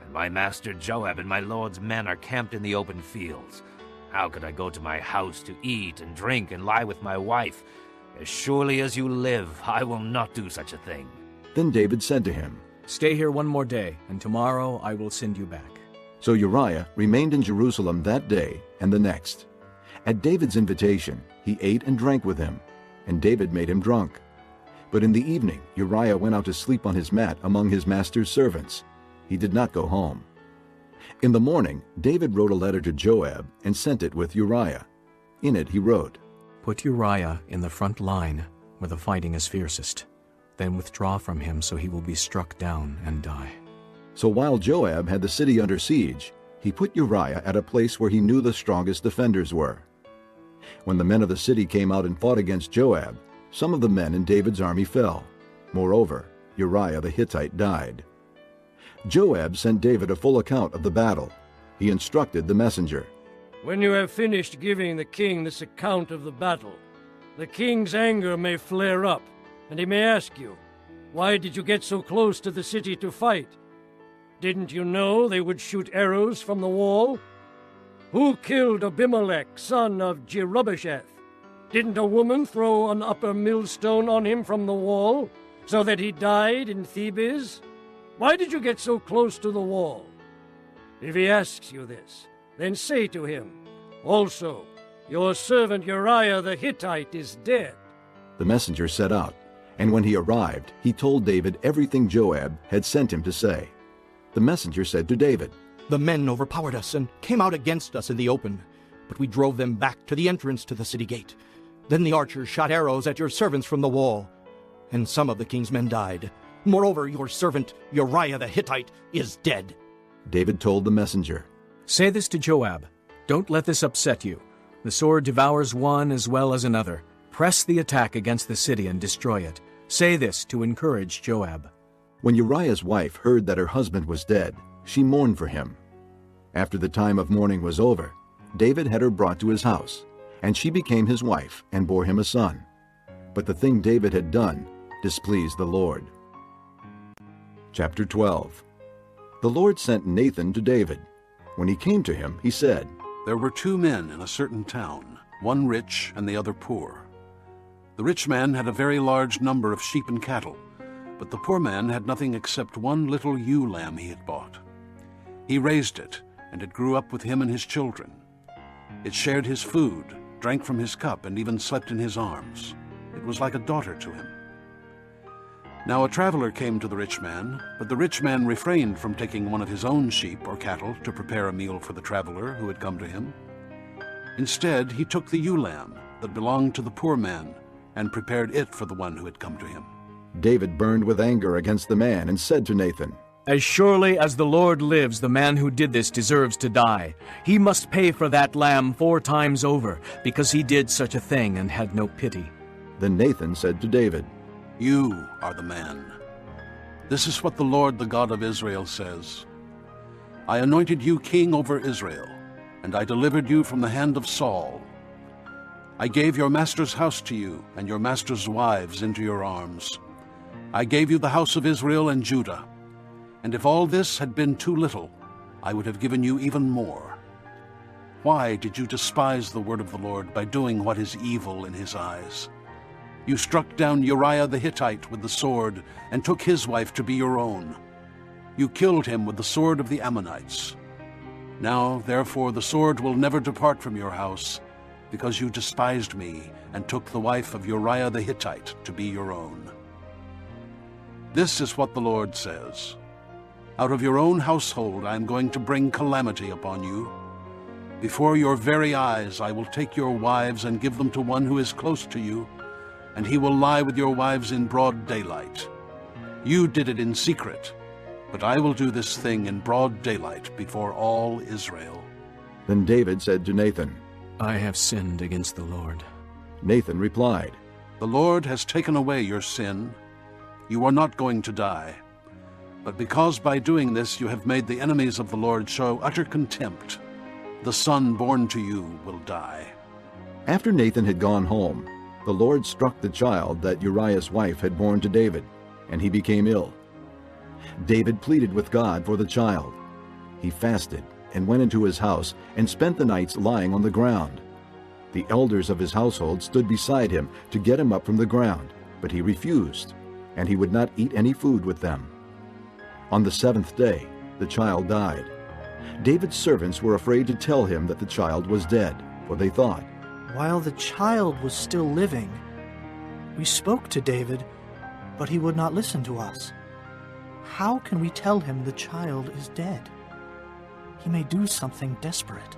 and my master Joab and my lord's men are camped in the open fields. How could I go to my house to eat and drink and lie with my wife? As surely as you live, I will not do such a thing." Then David said to him, "Stay here one more day, and tomorrow I will send you back." So Uriah remained in Jerusalem that day and the next. At David's invitation, he ate and drank with him, and David made him drunk. But in the evening, Uriah went out to sleep on his mat among his master's servants. He did not go home. In the morning, David wrote a letter to Joab and sent it with Uriah. In it he wrote, "Put Uriah in the front line where the fighting is fiercest. Then withdraw from him so he will be struck down and die." So while Joab had the city under siege, he put Uriah at a place where he knew the strongest defenders were. When the men of the city came out and fought against Joab, some of the men in David's army fell. Moreover, Uriah the Hittite died. Joab sent David a full account of the battle. He instructed the messenger, "When you have finished giving the king this account of the battle, the king's anger may flare up, and he may ask you, 'Why did you get so close to the city to fight? Didn't you know they would shoot arrows from the wall? Who killed Abimelech, son of Jerubbesheth? Didn't a woman throw an upper millstone on him from the wall, so that he died in Thebes? Why did you get so close to the wall?' If he asks you this, then say to him, 'Also, your servant Uriah the Hittite is dead.'" The messenger set out, and when he arrived, he told David everything Joab had sent him to say. The messenger said to David, "The men overpowered us and came out against us in the open, but we drove them back to the entrance to the city gate. Then the archers shot arrows at your servants from the wall, and some of the king's men died. Moreover, your servant Uriah the Hittite is dead." David told the messenger, "Say this to Joab. Don't let this upset you. The sword devours one as well as another. Press the attack against the city and destroy it. Say this to encourage Joab." When Uriah's wife heard that her husband was dead, she mourned for him. After the time of mourning was over, David had her brought to his house, and she became his wife and bore him a son. But the thing David had done displeased the Lord. Chapter 12. The Lord sent Nathan to David. When he came to him, he said, "There were 2 men in a certain town, one rich and the other poor. The rich man had a very large number of sheep and cattle, but the poor man had nothing except one little ewe lamb he had bought. He raised it, and it grew up with him and his children. It shared his food, drank from his cup, and even slept in his arms. It was like a daughter to him. Now a traveler came to the rich man, but the rich man refrained from taking one of his own sheep or cattle to prepare a meal for the traveler who had come to him. Instead, he took the ewe lamb that belonged to the poor man and prepared it for the one who had come to him." David burned with anger against the man and said to Nathan, "As surely as the Lord lives, the man who did this deserves to die. He must pay for that lamb 4 times over, because he did such a thing and had no pity." Then Nathan said to David, "You are the man. This is what the Lord, the God of Israel, says. I anointed you king over Israel, and I delivered you from the hand of Saul. I gave your master's house to you, and your master's wives into your arms. I gave you the house of Israel and Judah. And if all this had been too little, I would have given you even more. Why did you despise the word of the Lord by doing what is evil in his eyes? You struck down Uriah the Hittite with the sword and took his wife to be your own. You killed him with the sword of the Ammonites. Now, therefore, the sword will never depart from your house, because you despised me and took the wife of Uriah the Hittite to be your own. This is what the Lord says. Out of your own household I am going to bring calamity upon you. Before your very eyes I will take your wives and give them to one who is close to you, and he will lie with your wives in broad daylight. You did it in secret, but I will do this thing in broad daylight before all Israel." Then David said to Nathan, "I have sinned against the Lord." Nathan replied, "The Lord has taken away your sin. You are not going to die. But because by doing this you have made the enemies of the Lord show utter contempt, the son born to you will die." After Nathan had gone home, the Lord struck the child that Uriah's wife had borne to David, and he became ill. David pleaded with God for the child. He fasted and went into his house and spent the nights lying on the ground. The elders of his household stood beside him to get him up from the ground, but he refused, and he would not eat any food with them. On the 7th day, the child died. David's servants were afraid to tell him that the child was dead, for they thought, "While the child was still living, we spoke to David, but he would not listen to us. How can we tell him the child is dead? he may do something desperate.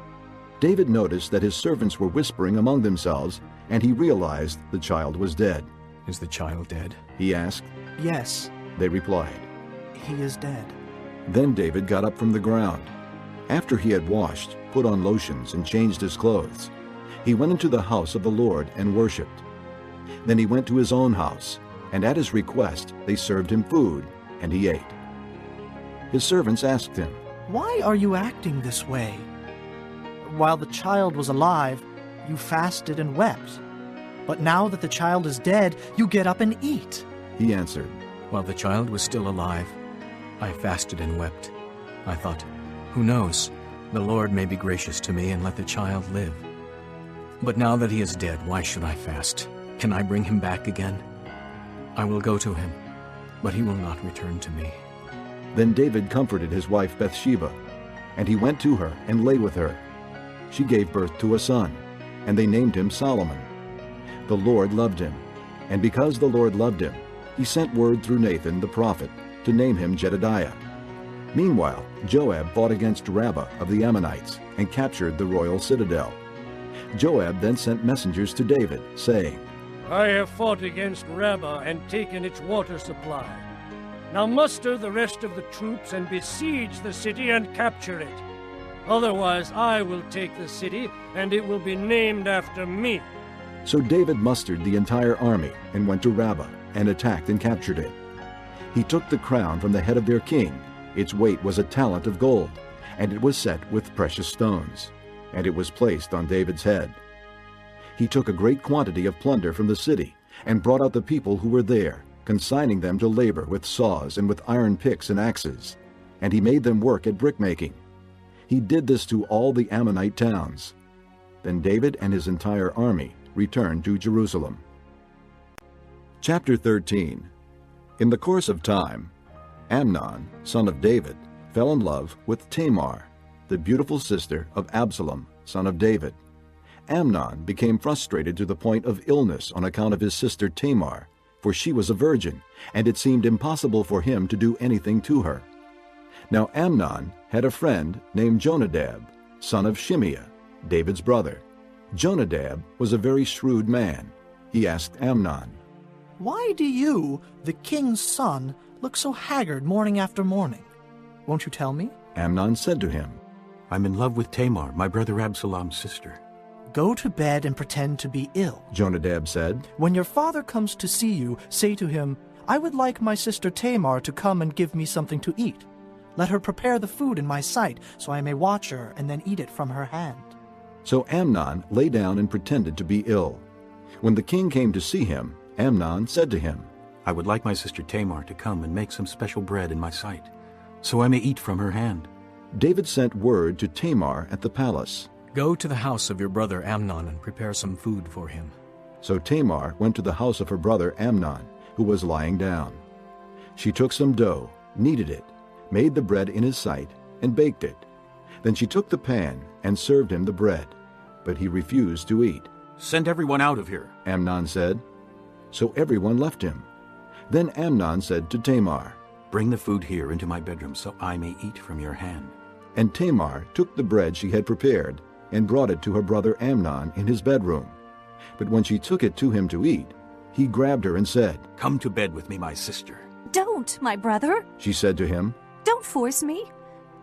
David noticed that his servants were whispering among themselves, and he realized the child was dead. Is the child dead? He asked. Yes, They replied. he is dead. Then David got up from the ground. After he had washed, put on lotions, and changed his clothes, he went into the house of the Lord and worshipped. Then he went to his own house, and at his request they served him food, and he ate. His servants asked him, Why are you acting this way? While the child was alive, you fasted and wept. But now that the child is dead, you get up and eat. He answered, While the child was still alive, I fasted and wept. I thought, who knows, the Lord may be gracious to me and let the child live. But now that he is dead, why should I fast? Can I bring him back again? I will go to him, but he will not return to me. Then David comforted his wife Bathsheba, and he went to her and lay with her. She gave birth to a son, and they named him Solomon. The Lord loved him, and because the Lord loved him, he sent word through Nathan the prophet to name him Jedediah. Meanwhile, Joab fought against Rabbah of the Ammonites and captured the royal citadel. Joab then sent messengers to David, saying, I have fought against Rabbah and taken its water supply. Now muster the rest of the troops and besiege the city and capture it. Otherwise I will take the city, and it will be named after me. So David mustered the entire army and went to Rabbah and attacked and captured it. He took the crown from the head of their king. Its weight was a talent of gold, and it was set with precious stones, and it was placed on David's head. He took a great quantity of plunder from the city and brought out the people who were there, consigning them to labor with saws and with iron picks and axes, and he made them work at brickmaking. He did this to all the Ammonite towns. Then David and his entire army returned to Jerusalem. Chapter 13. In the course of time, Amnon, son of David, fell in love with Tamar, the beautiful sister of Absalom, son of David. Amnon became frustrated to the point of illness on account of his sister Tamar, for she was a virgin, and it seemed impossible for him to do anything to her. Now Amnon had a friend named Jonadab, son of Shimeah, David's brother. Jonadab was a very shrewd man. He asked Amnon, Why do you, the king's son, look so haggard morning after morning? Won't you tell me? Amnon said to him, I'm in love with Tamar, my brother Absalom's sister. Go to bed and pretend to be ill. Jonadab said. When your father comes to see you, say to him, I would like my sister Tamar to come and give me something to eat. Let her prepare the food in my sight, so I may watch her and then eat it from her hand. So Amnon lay down and pretended to be ill. When the king came to see him, Amnon said to him, I would like my sister Tamar to come and make some special bread in my sight, so I may eat from her hand. David sent word to Tamar at the palace. Go to the house of your brother Amnon and prepare some food for him. So Tamar went to the house of her brother Amnon, who was lying down. She took some dough, kneaded it, made the bread in his sight, and baked it. Then she took the pan and served him the bread, but he refused to eat. Send everyone out of here, Amnon said. So everyone left him. Then Amnon said to Tamar, Bring the food here into my bedroom so I may eat from your hand. And Tamar took the bread she had prepared and brought it to her brother Amnon in his bedroom. But when she took it to him to eat, he grabbed her and said, Come to bed with me, my sister. Don't, my brother. She said to him, Don't force me.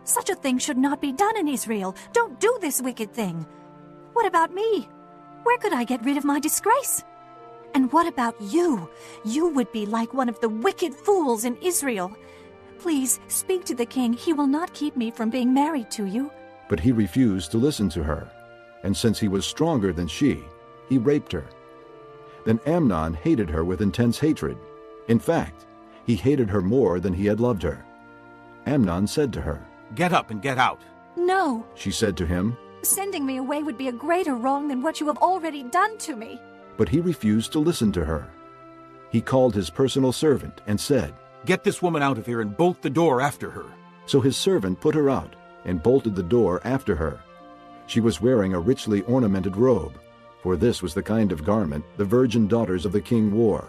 Such a thing should not be done in Israel. Don't do this wicked thing. What about me? Where could I get rid of my disgrace? And what about you? You would be like one of the wicked fools in Israel. Please, speak to the king. He will not keep me from being married to you. But he refused to listen to her, and since he was stronger than she, he raped her. Then Amnon hated her with intense hatred. In fact, he hated her more than he had loved her. Amnon said to her, Get up and get out. No. She said to him, Sending me away would be a greater wrong than what you have already done to me. But he refused to listen to her. He called his personal servant and said, Get this woman out of here and bolt the door after her. So his servant put her out and bolted the door after her. She was wearing a richly ornamented robe, for this was the kind of garment the virgin daughters of the king wore.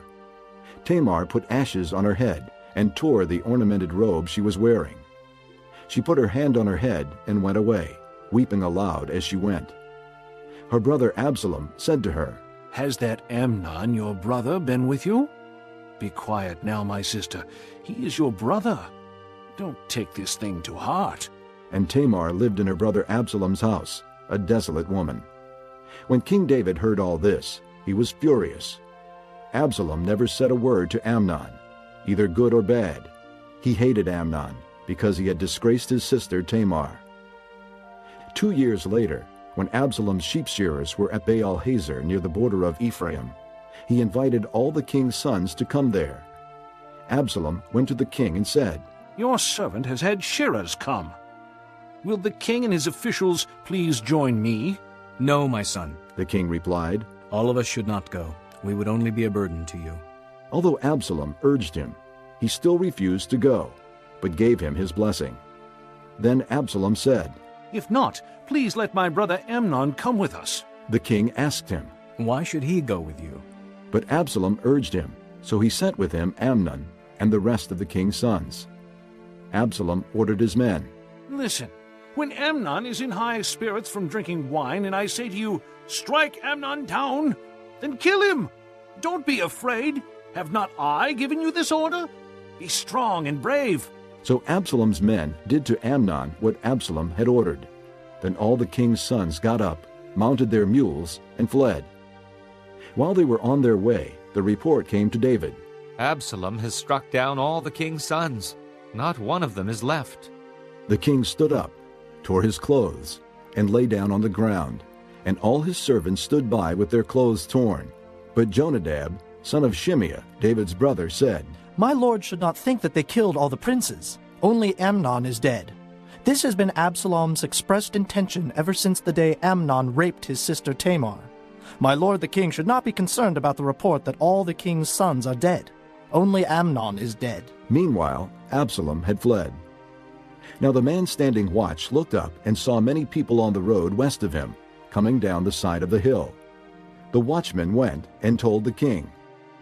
Tamar put ashes on her head and tore the ornamented robe she was wearing. She put her hand on her head and went away, weeping aloud as she went. Her brother Absalom said to her, "Has that Amnon, your brother, been with you? Be quiet now, my sister. He is your brother. Don't take this thing to heart." And Tamar lived in her brother Absalom's house, a desolate woman. When King David heard all this, he was furious. Absalom never said a word to Amnon, either good or bad. He hated Amnon because he had disgraced his sister Tamar. 2 years later, when Absalom's sheep shearers were at Baal-Hazor near the border of Ephraim, he invited all the king's sons to come there. Absalom went to the king and said, "Your servant has had shearers come. Will the king and his officials please join me?" "No, my son," the king replied. "All of us should not go. We would only be a burden to you." Although Absalom urged him, he still refused to go, but gave him his blessing. Then Absalom said, "If not, please let my brother Amnon come with us." The king asked him, "Why should he go with you?" But Absalom urged him, so he sent with him Amnon and the rest of the king's sons. Absalom ordered his men, "Listen, when Amnon is in high spirits from drinking wine, and I say to you, 'Strike Amnon down,' then kill him. Don't be afraid. Have not I given you this order? Be strong and brave." So Absalom's men did to Amnon what Absalom had ordered. Then all the king's sons got up, mounted their mules, and fled. While they were on their way, the report came to David, "Absalom has struck down all the king's sons. Not one of them is left." The king stood up, tore his clothes, and lay down on the ground, and all his servants stood by with their clothes torn. But Jonadab, son of Shimeah, David's brother, said, "My lord should not think that they killed all the princes. Only Amnon is dead. This has been Absalom's expressed intention ever since the day Amnon raped his sister Tamar. My lord the king should not be concerned about the report that all the king's sons are dead. Only Amnon is dead." Meanwhile, Absalom had fled. Now the man standing watch looked up and saw many people on the road west of him, coming down the side of the hill. The watchman went and told the king,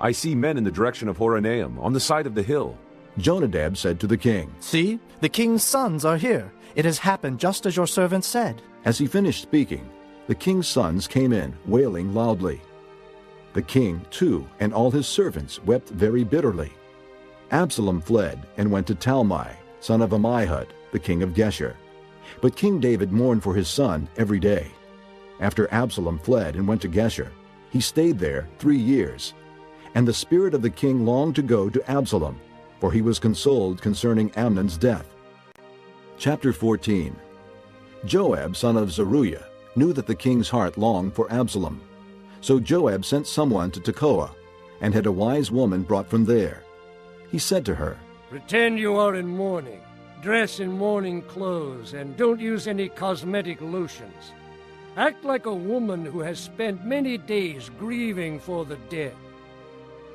"I see men in the direction of Horonaim, on the side of the hill." Jonadab said to the king, "See, the king's sons are here. It has happened just as your servant said." As he finished speaking, the king's sons came in, wailing loudly. The king, too, and all his servants wept very bitterly. Absalom fled and went to Talmai, son of Ammihud, the king of Geshur. But King David mourned for his son every day. After Absalom fled and went to Geshur, he stayed there 3 years. And the spirit of the king longed to go to Absalom, for he was consoled concerning Amnon's death. Chapter 14. Joab, son of Zeruiah, knew that the king's heart longed for Absalom. So Joab sent someone to Tekoa, and had a wise woman brought from there. He said to her, "Pretend you are in mourning. Dress in mourning clothes, and don't use any cosmetic lotions. Act like a woman who has spent many days grieving for the dead.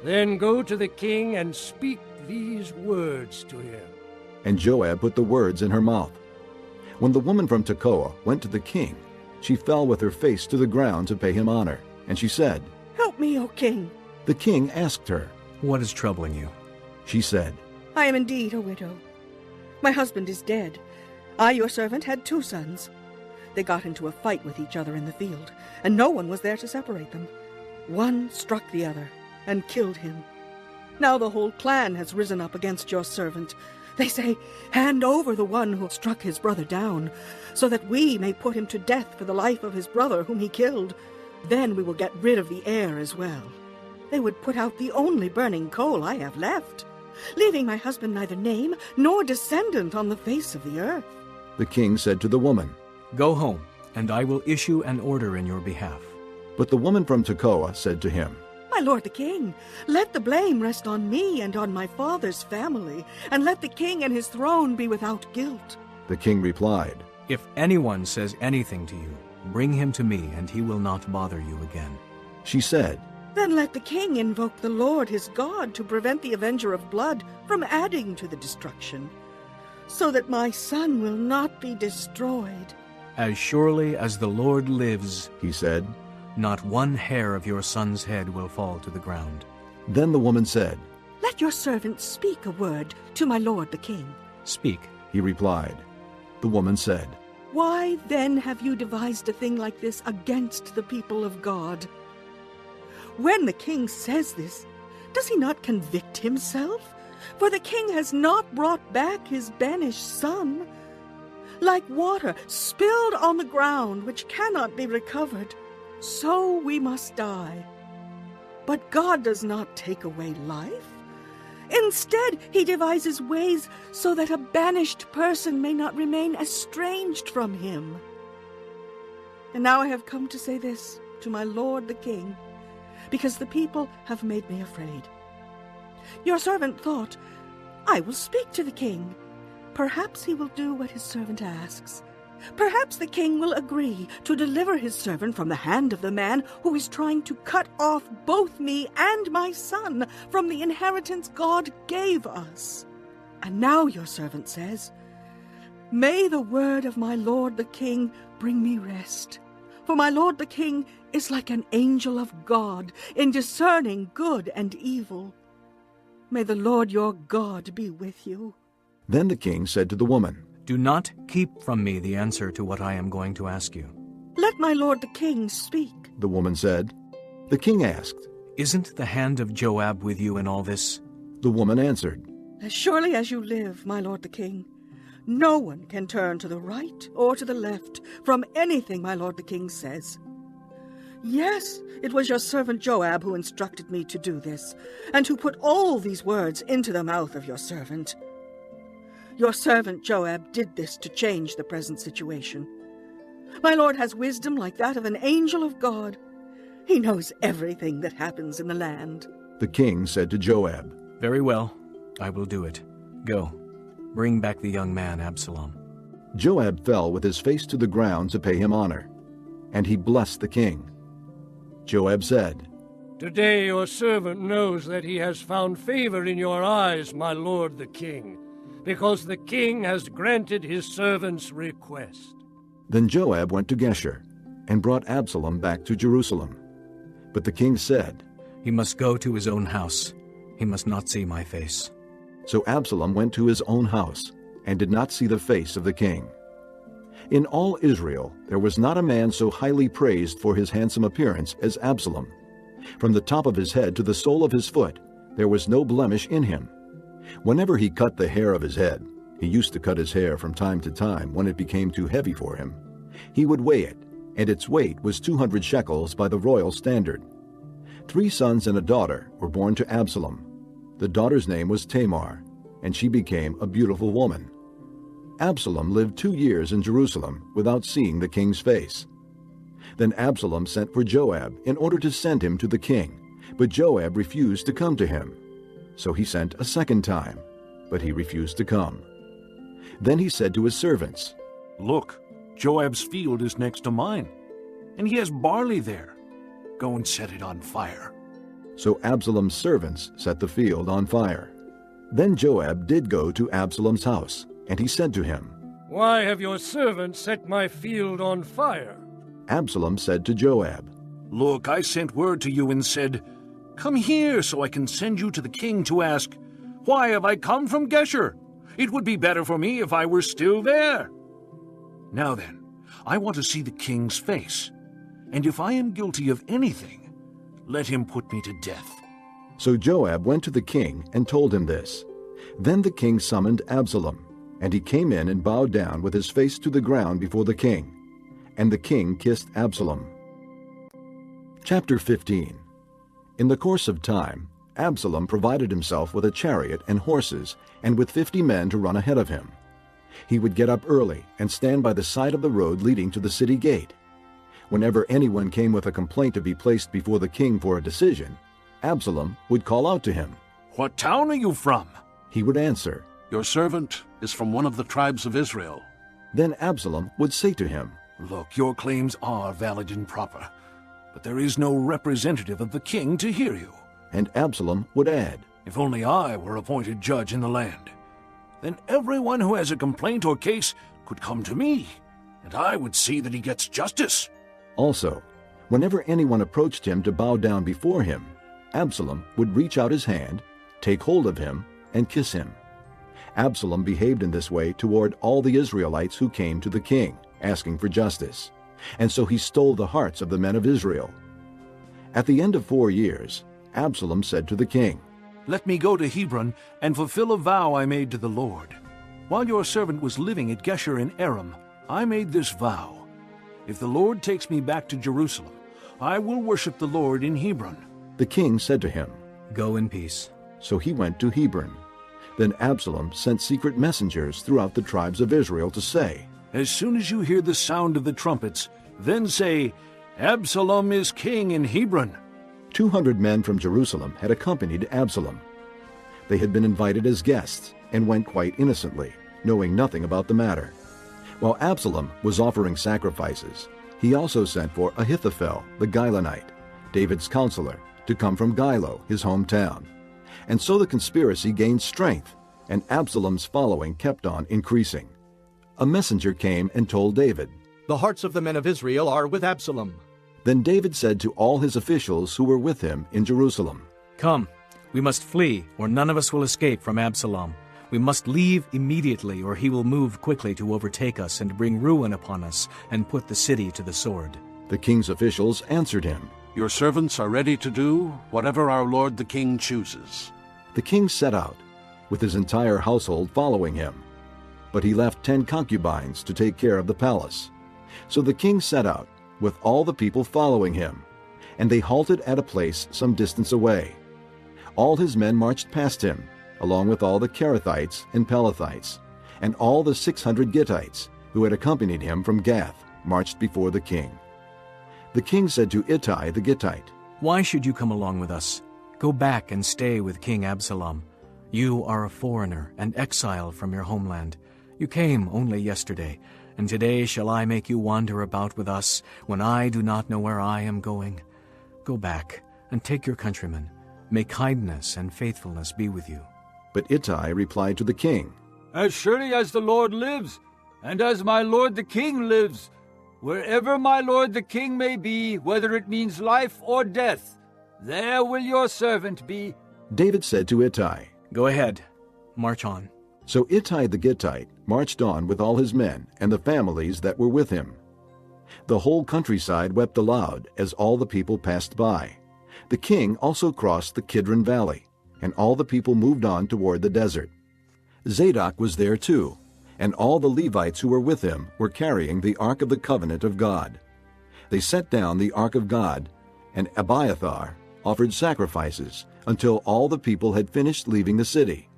Then go to the king and speak these words to him." And Joab put the words in her mouth. When the woman from Tekoa went to the king, she fell with her face to the ground to pay him honor, and she said, "Help me, O king." The king asked her, "What is troubling you?" She said, "I am indeed a widow. My husband is dead. I, your servant, had 2 sons. They got into a fight with each other in the field, and no one was there to separate them. One struck the other and killed him. Now the whole clan has risen up against your servant. They say, 'Hand over the one who struck his brother down, so that we may put him to death for the life of his brother whom he killed. Then we will get rid of the heir as well.' They would put out the only burning coal I have left, leaving my husband neither name nor descendant on the face of the earth." The king said to the woman, "Go home, and I will issue an order in your behalf." But the woman from Tekoa said to him, "My lord the king, let the blame rest on me and on my father's family, and let the king and his throne be without guilt." The king replied, "If anyone says anything to you, bring him to me, and he will not bother you again." She said, "Then let the king invoke the Lord his God to prevent the avenger of blood from adding to the destruction, so that my son will not be destroyed." "As surely as the Lord lives," he said, "not one hair of your son's head will fall to the ground." Then the woman said, "Let your servant speak a word to my lord the king." "Speak," he replied. The woman said, Why then have you devised a thing like this against the people of God? When the king says this, does he not convict himself? For the king has not brought back his banished son. Like water spilled on the ground, which cannot be recovered, so we must die. But God does not take away life. Instead, he devises ways so that a banished person may not remain estranged from him. And now I have come to say this to my lord the king, because the people have made me afraid. Your servant thought, I will speak to the king. Perhaps he will do what his servant asks. Perhaps the king will agree to deliver his servant from the hand of the man who is trying to cut off both me and my son from the inheritance God gave us. And now your servant says, May the word of my lord the king bring me rest. For my lord the king is like an angel of God in discerning good and evil. May the Lord your God be with you. Then the king said to the woman, Do not keep from me the answer to what I am going to ask you. Let my lord the king speak. The woman said. The king asked, Isn't the hand of Joab with you in all this? The woman answered, As surely as you live, my lord the king, no one can turn to the right or to the left from anything my lord the king says. Yes, it was your servant Joab who instructed me to do this, and who put all these words into the mouth of your servant. Your servant Joab did this to change the present situation. My lord has wisdom like that of an angel of God. He knows everything that happens in the land. The king said to Joab, Very well, I will do it. Go, bring back the young man Absalom. Joab fell with his face to the ground to pay him honor, and he blessed the king. Joab said, Today your servant knows that he has found favor in your eyes, my lord the king, because the king has granted his servant's request. Then Joab went to Geshur, and brought Absalom back to Jerusalem. But the king said, He must go to his own house. He must not see my face. So Absalom went to his own house, and did not see the face of the king. In all Israel there was not a man so highly praised for his handsome appearance as Absalom. From the top of his head to the sole of his foot there was no blemish in him. Whenever he cut the hair of his head, he used to cut his hair from time to time when it became too heavy for him, he would weigh it, and its weight was 200 shekels by the royal standard. 3 sons and a daughter were born to Absalom. The daughter's name was Tamar, and she became a beautiful woman. Absalom lived 2 years in Jerusalem without seeing the king's face. Then Absalom sent for Joab in order to send him to the king, but Joab refused to come to him. So he sent a second time, but he refused to come. Then he said to his servants, Look, Joab's field is next to mine, and he has barley there. Go and set it on fire. So Absalom's servants set the field on fire. Then Joab did go to Absalom's house, and he said to him, Why have your servants set my field on fire? Absalom said to Joab, Look, I sent word to you and said, Come here so I can send you to the king to ask, Why have I come from Geshur? It would be better for me if I were still there. Now then, I want to see the king's face, and if I am guilty of anything, let him put me to death. So Joab went to the king and told him this. Then the king summoned Absalom, and he came in and bowed down with his face to the ground before the king. And the king kissed Absalom. Chapter 15. In the course of time, Absalom provided himself with a chariot and horses, and with 50 men to run ahead of him. He would get up early and stand by the side of the road leading to the city gate. Whenever anyone came with a complaint to be placed before the king for a decision, Absalom would call out to him. What town are you from? He would answer, Your servant is from one of the tribes of Israel. Then Absalom would say to him, Look, your claims are valid and proper, but there is no representative of the king to hear you. And Absalom would add, If only I were appointed judge in the land, then everyone who has a complaint or case could come to me, and I would see that he gets justice. Also, whenever anyone approached him to bow down before him, Absalom would reach out his hand, take hold of him, and kiss him. Absalom behaved in this way toward all the Israelites who came to the king, asking for justice, and so he stole the hearts of the men of Israel. At the end of 4 years, Absalom said to the king, "Let me go to Hebron and fulfill a vow I made to the Lord. While your servant was living at Geshur in Aram, I made this vow. If the Lord takes me back to Jerusalem, I will worship the Lord in Hebron." The king said to him, "Go in peace." So he went to Hebron. Then Absalom sent secret messengers throughout the tribes of Israel to say, "As soon as you hear the sound of the trumpets, then say, 'Absalom is king in Hebron.'" 200 men from Jerusalem had accompanied Absalom. They had been invited as guests and went quite innocently, knowing nothing about the matter. While Absalom was offering sacrifices, he also sent for Ahithophel the Gilonite, David's counselor, to come from Gilo, his hometown. And so the conspiracy gained strength, and Absalom's following kept on increasing. A messenger came and told David, "The hearts of the men of Israel are with Absalom." Then David said to all his officials who were with him in Jerusalem, "Come, we must flee, or none of us will escape from Absalom. We must leave immediately, or he will move quickly to overtake us and bring ruin upon us and put the city to the sword." The king's officials answered him, "Your servants are ready to do whatever our lord the king chooses." The king set out, with his entire household following him. But he left 10 concubines to take care of the palace. So the king set out, with all the people following him, and they halted at a place some distance away. All his men marched past him, along with all the Kerethites and Pelethites, and all the 600 Gittites who had accompanied him from Gath marched before the king. The king said to Ittai the Gittite, "Why should you come along with us? Go back and stay with King Absalom. You are a foreigner and exile from your homeland. You came only yesterday, and today shall I make you wander about with us when I do not know where I am going? Go back and take your countrymen. May kindness and faithfulness be with you." But Ittai replied to the king, "As surely as the Lord lives, and as my lord the king lives, wherever my lord the king may be, whether it means life or death, there will your servant be." David said to Ittai, "Go ahead, march on." So Ittai the Gittite marched on with all his men and the families that were with him. The whole countryside wept aloud as all the people passed by. The king also crossed the Kidron Valley, and all the people moved on toward the desert. Zadok was there too, and all the Levites who were with him were carrying the Ark of the Covenant of God. They set down the Ark of God, and Abiathar offered sacrifices until all the people had finished leaving the city.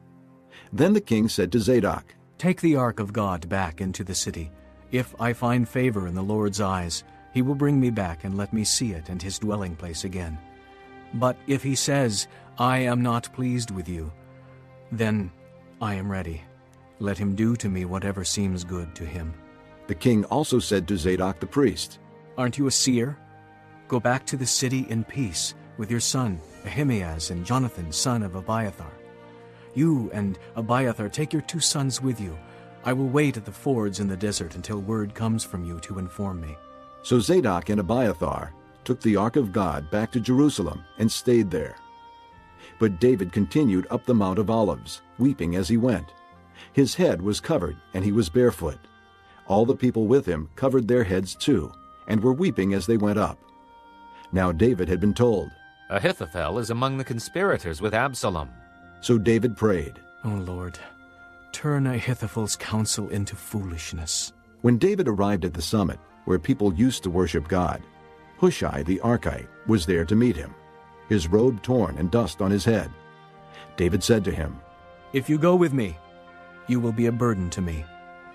Then the king said to Zadok, "Take the Ark of God back into the city. If I find favor in the Lord's eyes, he will bring me back and let me see it and his dwelling place again. But if he says, 'I am not pleased with you,' then I am ready. Let him do to me whatever seems good to him." The king also said to Zadok the priest, "Aren't you a seer? Go back to the city in peace with your son Ahimaaz and Jonathan, son of Abiathar. You and Abiathar take your 2 sons with you. I will wait at the fords in the desert until word comes from you to inform me." So Zadok and Abiathar took the Ark of God back to Jerusalem and stayed there. But David continued up the Mount of Olives, weeping as he went. His head was covered, and he was barefoot. All the people with him covered their heads too, and were weeping as they went up. Now David had been told, "Ahithophel is among the conspirators with Absalom." So David prayed, "O Lord, turn Ahithophel's counsel into foolishness." When David arrived at the summit, where people used to worship God, Hushai the Archite was there to meet him, his robe torn and dust on his head. David said to him, "If you go with me, you will be a burden to me.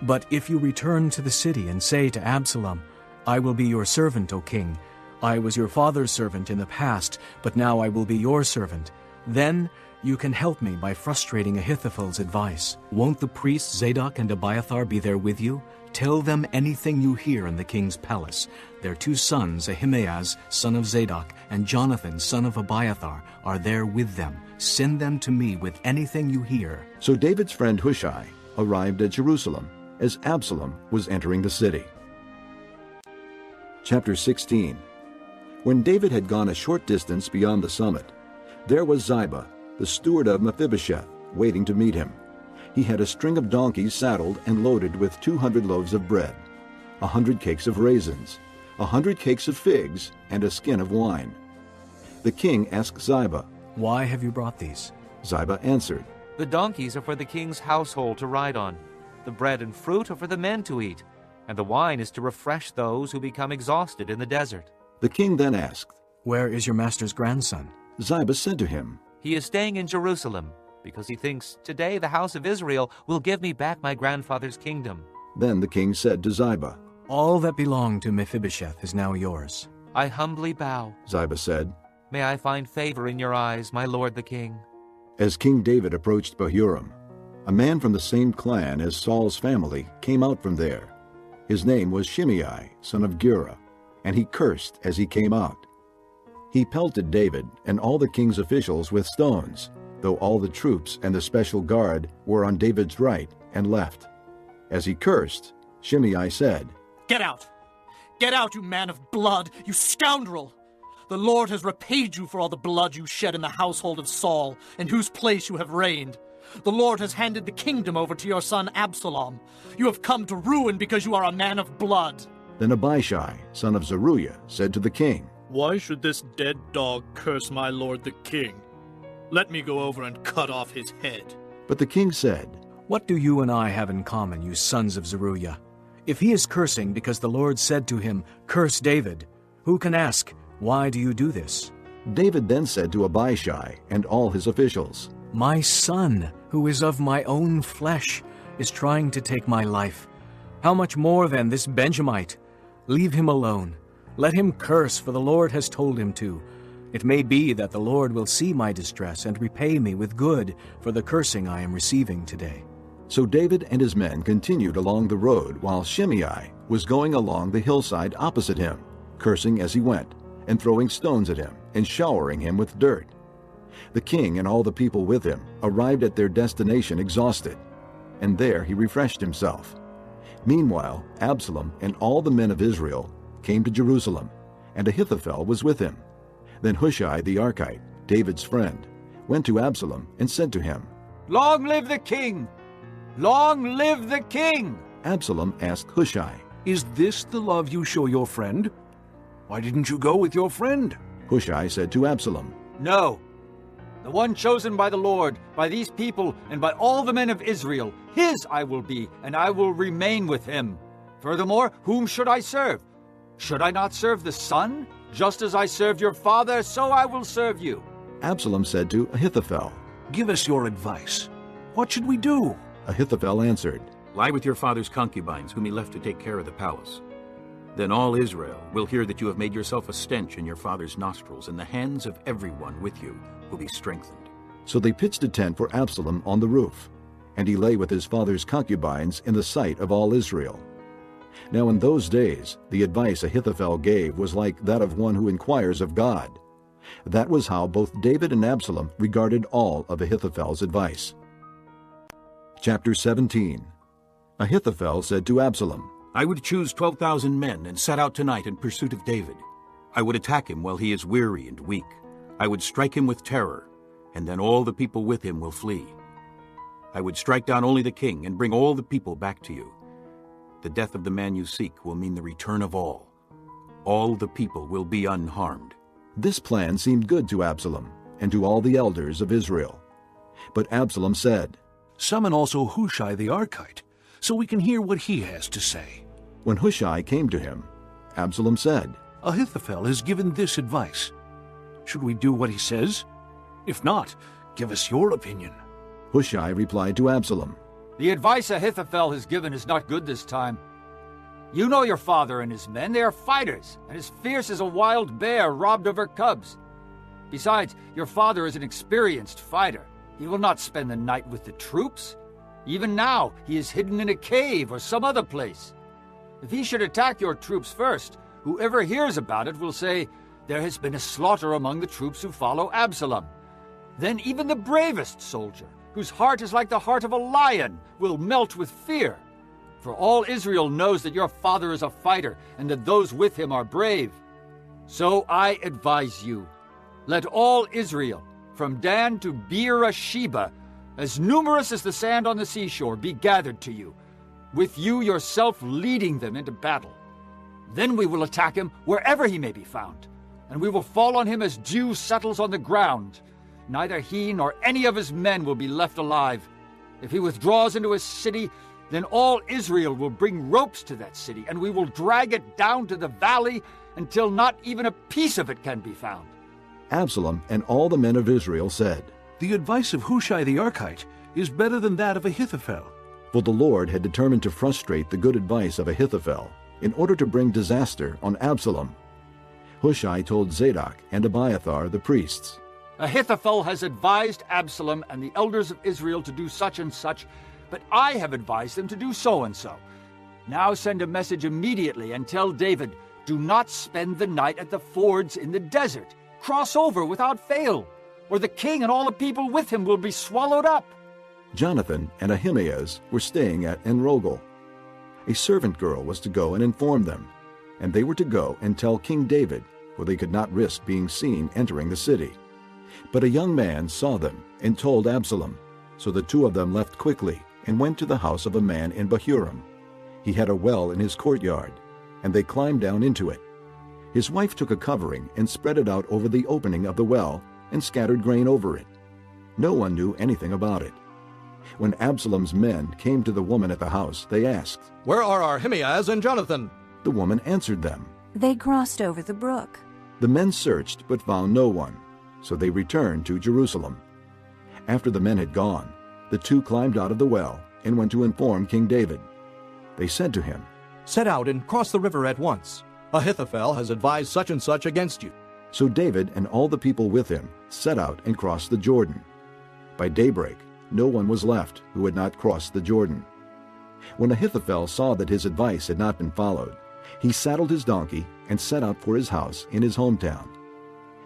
But if you return to the city and say to Absalom, 'I will be your servant, O king. I was your father's servant in the past, but now I will be your servant,' then you can help me by frustrating Ahithophel's advice. Won't the priests Zadok and Abiathar be there with you? Tell them anything you hear in the king's palace. Their 2 sons, Ahimaaz, son of Zadok, and Jonathan, son of Abiathar, are there with them. Send them to me with anything you hear." So David's friend Hushai arrived at Jerusalem as Absalom was entering the city. Chapter 16. When David had gone a short distance beyond the summit, there was Ziba, the steward of Mephibosheth, waiting to meet him. He had a string of donkeys saddled and loaded with 200 loaves of bread, 100 cakes of raisins, 100 cakes of figs, and a skin of wine. The king asked Ziba, "Why have you brought these?" Ziba answered, "The donkeys are for the king's household to ride on. The bread and fruit are for the men to eat, and the wine is to refresh those who become exhausted in the desert." The king then asked, "Where is your master's grandson?" Ziba said to him, "He is staying in Jerusalem, because he thinks, 'Today the house of Israel will give me back my grandfather's kingdom.'" Then the king said to Ziba, "All that belonged to Mephibosheth is now yours." "I humbly bow," Ziba said. "May I find favor in your eyes, my lord the king." As King David approached Bahurim, a man from the same clan as Saul's family came out from there. His name was Shimei, son of Gera, and he cursed as he came out. He pelted David and all the king's officials with stones, though all the troops and the special guard were on David's right and left. As he cursed, Shimei said, "Get out! Get out, you man of blood, you scoundrel! The Lord has repaid you for all the blood you shed in the household of Saul, in whose place you have reigned. The Lord has handed the kingdom over to your son Absalom. You have come to ruin because you are a man of blood." Then Abishai, son of Zeruiah, said to the king, "Why should this dead dog curse my lord the king? Let me go over and cut off his head." But the king said, "What do you and I have in common, you sons of Zeruiah? If he is cursing because the Lord said to him, 'Curse David,' who can ask, 'Why do you do this?'" David then said to Abishai and all his officials, "My son, who is of my own flesh, is trying to take my life. How much more then this Benjamite? Leave him alone. Let him curse, for the Lord has told him to. It may be that the Lord will see my distress and repay me with good for the cursing I am receiving today." So David and his men continued along the road while Shimei was going along the hillside opposite him, cursing as he went, and throwing stones at him and showering him with dirt. The king and all the people with him arrived at their destination exhausted, and there he refreshed himself. Meanwhile, Absalom and all the men of Israel came to Jerusalem, and Ahithophel was with him. Then Hushai the Archite, David's friend, went to Absalom and said to him, "Long live the king! Long live the king!" Absalom asked Hushai, "Is this the love you show your friend? Why didn't you go with your friend?" Hushai said to Absalom, "No. The one chosen by the Lord, by these people, and by all the men of Israel, his I will be, and I will remain with him. Furthermore, whom should I serve? Should I not serve the son? Just as I served your father, so I will serve you." Absalom said to Ahithophel, "Give us your advice. What should we do?" Ahithophel answered, "Lie with your father's concubines, whom he left to take care of the palace. Then all Israel will hear that you have made yourself a stench in your father's nostrils, and the hands of everyone with you will be strengthened." So they pitched a tent for Absalom on the roof, and he lay with his father's concubines in the sight of all Israel. Now in those days the advice Ahithophel gave was like that of one who inquires of God. That was how both David and Absalom regarded all of Ahithophel's advice. Chapter 17. Ahithophel said to Absalom, "I would choose 12,000 men and set out tonight in pursuit of David. I would attack him while he is weary and weak. I would strike him with terror, and then all the people with him will flee. I would strike down only the king and bring all the people back to you. The death of the man you seek will mean the return of all. All the people will be unharmed." This plan seemed good to Absalom and to all the elders of Israel. But Absalom said, "Summon also Hushai the Archite, so we can hear what he has to say." When Hushai came to him, Absalom said, "Ahithophel has given this advice. Should we do what he says? If not, give us your opinion." Hushai replied to Absalom, "The advice Ahithophel has given is not good this time. You know your father and his men. They are fighters, and as fierce as a wild bear robbed of her cubs. Besides, your father is an experienced fighter. He will not spend the night with the troops. Even now, he is hidden in a cave or some other place. If he should attack your troops first, whoever hears about it will say, 'There has been a slaughter among the troops who follow Absalom.' Then even the bravest soldier, whose heart is like the heart of a lion, will melt with fear. For all Israel knows that your father is a fighter, and that those with him are brave. So I advise you, let all Israel, from Dan to Beersheba, as numerous as the sand on the seashore, be gathered to you, with you yourself leading them into battle. Then we will attack him wherever he may be found, and we will fall on him as dew settles on the ground. Neither he nor any of his men will be left alive. If he withdraws into his city, then all Israel will bring ropes to that city, and we will drag it down to the valley until not even a piece of it can be found." Absalom and all the men of Israel said, "The advice of Hushai the Archite is better than that of Ahithophel." For the Lord had determined to frustrate the good advice of Ahithophel in order to bring disaster on Absalom. Hushai told Zadok and Abiathar the priests, "Ahithophel has advised Absalom and the elders of Israel to do such and such, but I have advised them to do so and so. Now send a message immediately and tell David, 'Do not spend the night at the fords in the desert. Cross over without fail, or the king and all the people with him will be swallowed up.'" Jonathan and Ahimaaz were staying at Enrogel. A servant girl was to go and inform them, and they were to go and tell King David, for they could not risk being seen entering the city. But a young man saw them and told Absalom. So the two of them left quickly and went to the house of a man in Bahurim. He had a well in his courtyard, and they climbed down into it. His wife took a covering and spread it out over the opening of the well and scattered grain over it. No one knew anything about it. When Absalom's men came to the woman at the house, they asked, "Where are Ahimaaz and Jonathan?" The woman answered them, "They crossed over the brook." The men searched but found no one, so they returned to Jerusalem. After the men had gone, the two climbed out of the well and went to inform King David. They said to him, "Set out and cross the river at once. Ahithophel has advised such and such against you." So David and all the people with him set out and crossed the Jordan. By daybreak, no one was left who had not crossed the Jordan. When Ahithophel saw that his advice had not been followed, he saddled his donkey and set out for his house in his hometown.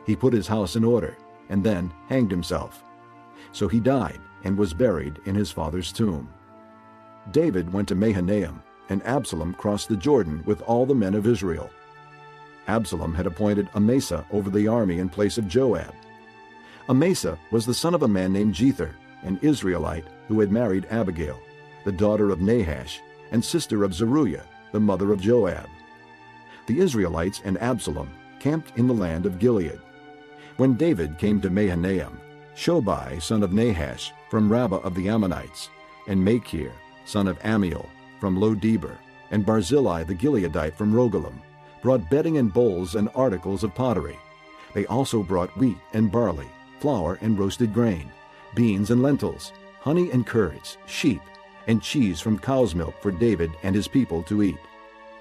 He put his house in order and then hanged himself. So he died and was buried in his father's tomb. David went to Mahanaim, and Absalom crossed the Jordan with all the men of Israel. Absalom had appointed Amasa over the army in place of Joab. Amasa was the son of a man named Jether, an Israelite who had married Abigail, the daughter of Nahash, and sister of Zeruiah, the mother of Joab. The Israelites and Absalom camped in the land of Gilead. When David came to Mahanaim, Shobai, son of Nahash, from Rabbah of the Ammonites, and Machir, son of Amiel, from Lo-debar, and Barzillai the Gileadite from Rogelim, brought bedding and bowls and articles of pottery. They also brought wheat and barley, flour and roasted grain, beans and lentils, honey and curds, sheep, and cheese from cow's milk for David and his people to eat.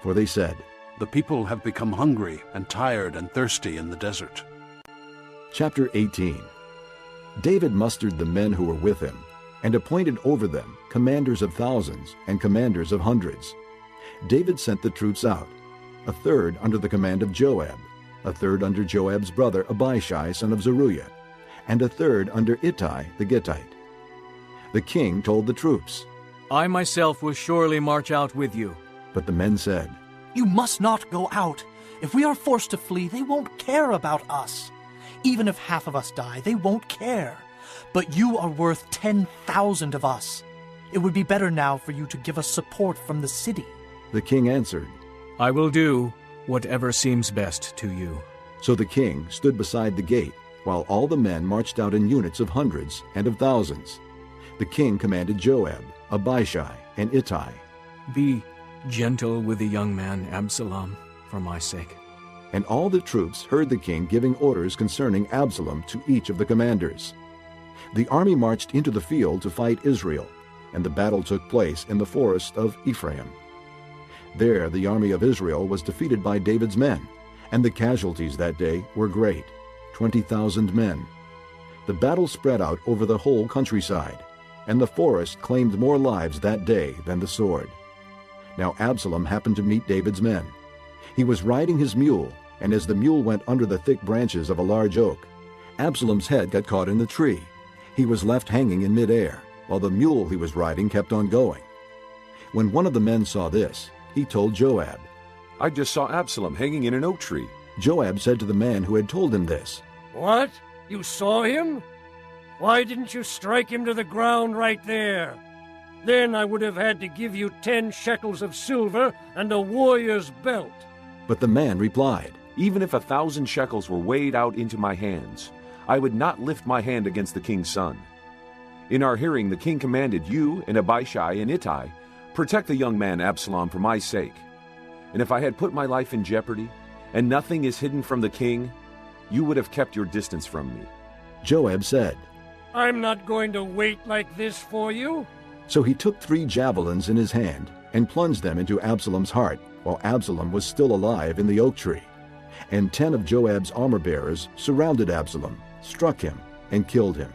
For they said, "The people have become hungry and tired and thirsty in the desert." Chapter 18. David mustered the men who were with him, and appointed over them commanders of thousands and commanders of hundreds. David sent the troops out, a third under the command of Joab, a third under Joab's brother Abishai son of Zeruiah, and a third under Ittai the Gittite. The king told the troops, "I myself will surely march out with you." But the men said, "You must not go out. If we are forced to flee, they won't care about us. Even if half of us die, they won't care. But you are worth 10,000 of us. It would be better now for you to give us support from the city." The king answered, "I will do whatever seems best to you." So the king stood beside the gate, while all the men marched out in units of hundreds and of thousands. The king commanded Joab, Abishai, and Ittai, "Be gentle with the young man Absalom, for my sake." And all the troops heard the king giving orders concerning Absalom to each of the commanders. The army marched into the field to fight Israel, and the battle took place in the forest of Ephraim. There the army of Israel was defeated by David's men, and the casualties that day were great, 20,000 men. The battle spread out over the whole countryside, and the forest claimed more lives that day than the sword. Now Absalom happened to meet David's men. He was riding his mule, and as the mule went under the thick branches of a large oak, Absalom's head got caught in the tree. He was left hanging in midair, while the mule he was riding kept on going. When one of the men saw this, he told Joab. "I just saw Absalom hanging in an oak tree." Joab said to the man who had told him this, "What? You saw him? Why didn't you strike him to the ground right there? Then I would have had to give you 10 shekels of silver and a warrior's belt. But the man replied, Even if 1,000 shekels were weighed out into my hands, I would not lift my hand against the king's son. In our hearing, the king commanded you and Abishai and Ittai, protect the young man Absalom for my sake. And if I had put my life in jeopardy, and nothing is hidden from the king, you would have kept your distance from me. Joab said, I'm not going to wait like this for you. So he took 3 javelins in his hand and plunged them into Absalom's heart, while Absalom was still alive in the oak tree. And 10 of Joab's armor-bearers surrounded Absalom, struck him, and killed him.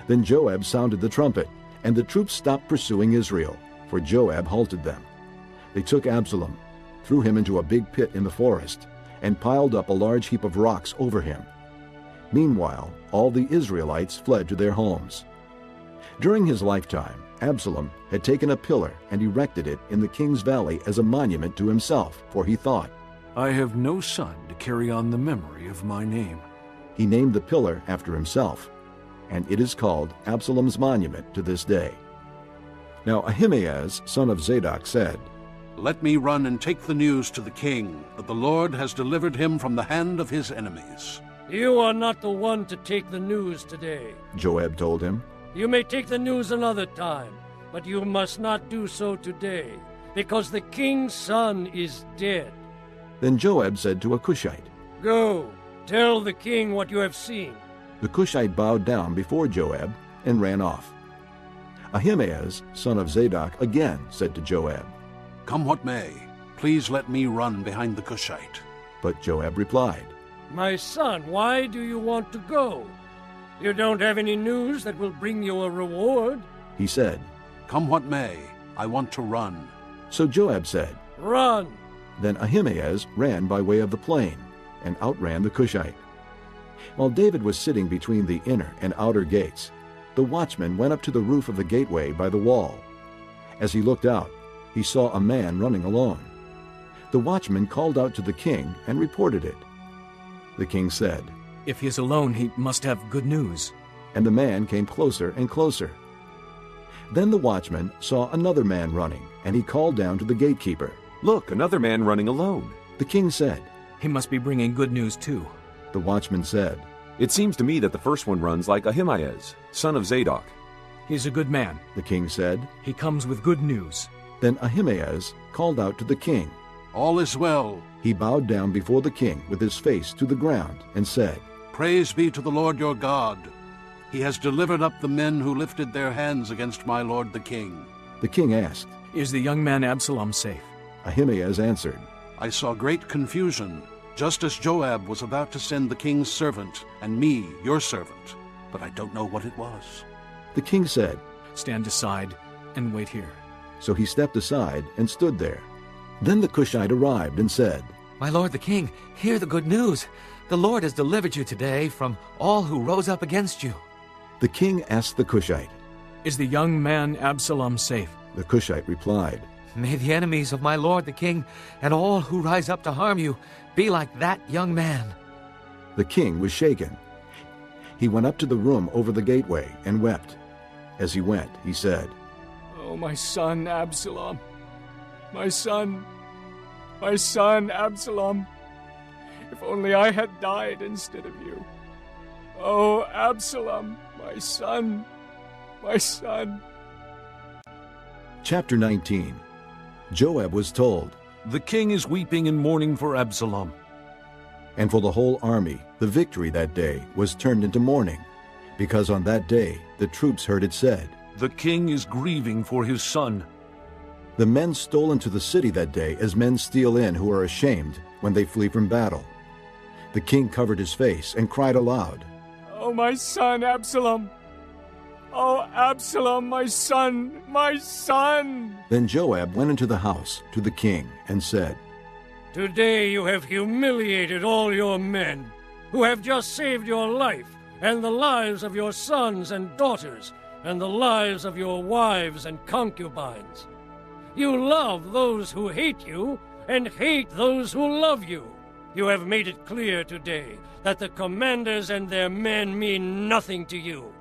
Then Joab sounded the trumpet, and the troops stopped pursuing Israel, for Joab halted them. They took Absalom, threw him into a big pit in the forest, and piled up a large heap of rocks over him. Meanwhile, all the Israelites fled to their homes. During his lifetime, Absalom had taken a pillar and erected it in the king's valley as a monument to himself, for he thought, I have no son to carry on the memory of my name. He named the pillar after himself, and it is called Absalom's monument to this day. Now Ahimaaz, son of Zadok, said, Let me run and take the news to the king, that the Lord has delivered him from the hand of his enemies. You are not the one to take the news today. Joab told him. You may take the news another time, but you must not do so today, because the king's son is dead. Then Joab said to a Cushite, Go, tell the king what you have seen. The Cushite bowed down before Joab and ran off. Ahimaaz, son of Zadok, again said to Joab, Come what may, please let me run behind the Cushite. But Joab replied, My son, why do you want to go? You don't have any news that will bring you a reward. He said, Come what may, I want to run. So Joab said, Run. Then Ahimaaz ran by way of the plain, and outran the Cushite. While David was sitting between the inner and outer gates, the watchman went up to the roof of the gateway by the wall. As he looked out, he saw a man running alone. The watchman called out to the king and reported it. The king said, If he is alone, he must have good news. And the man came closer and closer. Then the watchman saw another man running, and he called down to the gatekeeper. Look, another man running alone. The king said, He must be bringing good news too. The watchman said, It seems to me that the first one runs like Ahimaaz, son of Zadok. He's a good man. The king said. He comes with good news. Then Ahimaaz called out to the king. All is well. He bowed down before the king with his face to the ground and said, Praise be to the Lord your God. He has delivered up the men who lifted their hands against my lord the king. The king asked, Is the young man Absalom safe? Ahimaaz answered, I saw great confusion, just as Joab was about to send the king's servant and me, your servant, but I don't know what it was. The king said, Stand aside and wait here. So he stepped aside and stood there. Then the Cushite arrived and said, My lord the king, hear the good news. The Lord has delivered you today from all who rose up against you. The king asked the Cushite, Is the young man Absalom safe? The Cushite replied, May the enemies of my lord the king and all who rise up to harm you be like that young man. The king was shaken. He went up to the room over the gateway and wept. As he went, he said, Oh, my son Absalom, my son Absalom, if only I had died instead of you. Oh, Absalom, my son. Chapter 19. Joab was told, The king is weeping and mourning for Absalom. And for the whole army, the victory that day was turned into mourning, because on that day the troops heard it said, The king is grieving for his son. The men stole into the city that day as men steal in who are ashamed when they flee from battle. The king covered his face and cried aloud, Oh, my son Absalom! Oh, Absalom, my son, my son! Then Joab went into the house to the king and said, Today you have humiliated all your men, who have just saved your life, and the lives of your sons and daughters, and the lives of your wives and concubines. You love those who hate you, and hate those who love you. You have made it clear today that the commanders and their men mean nothing to you.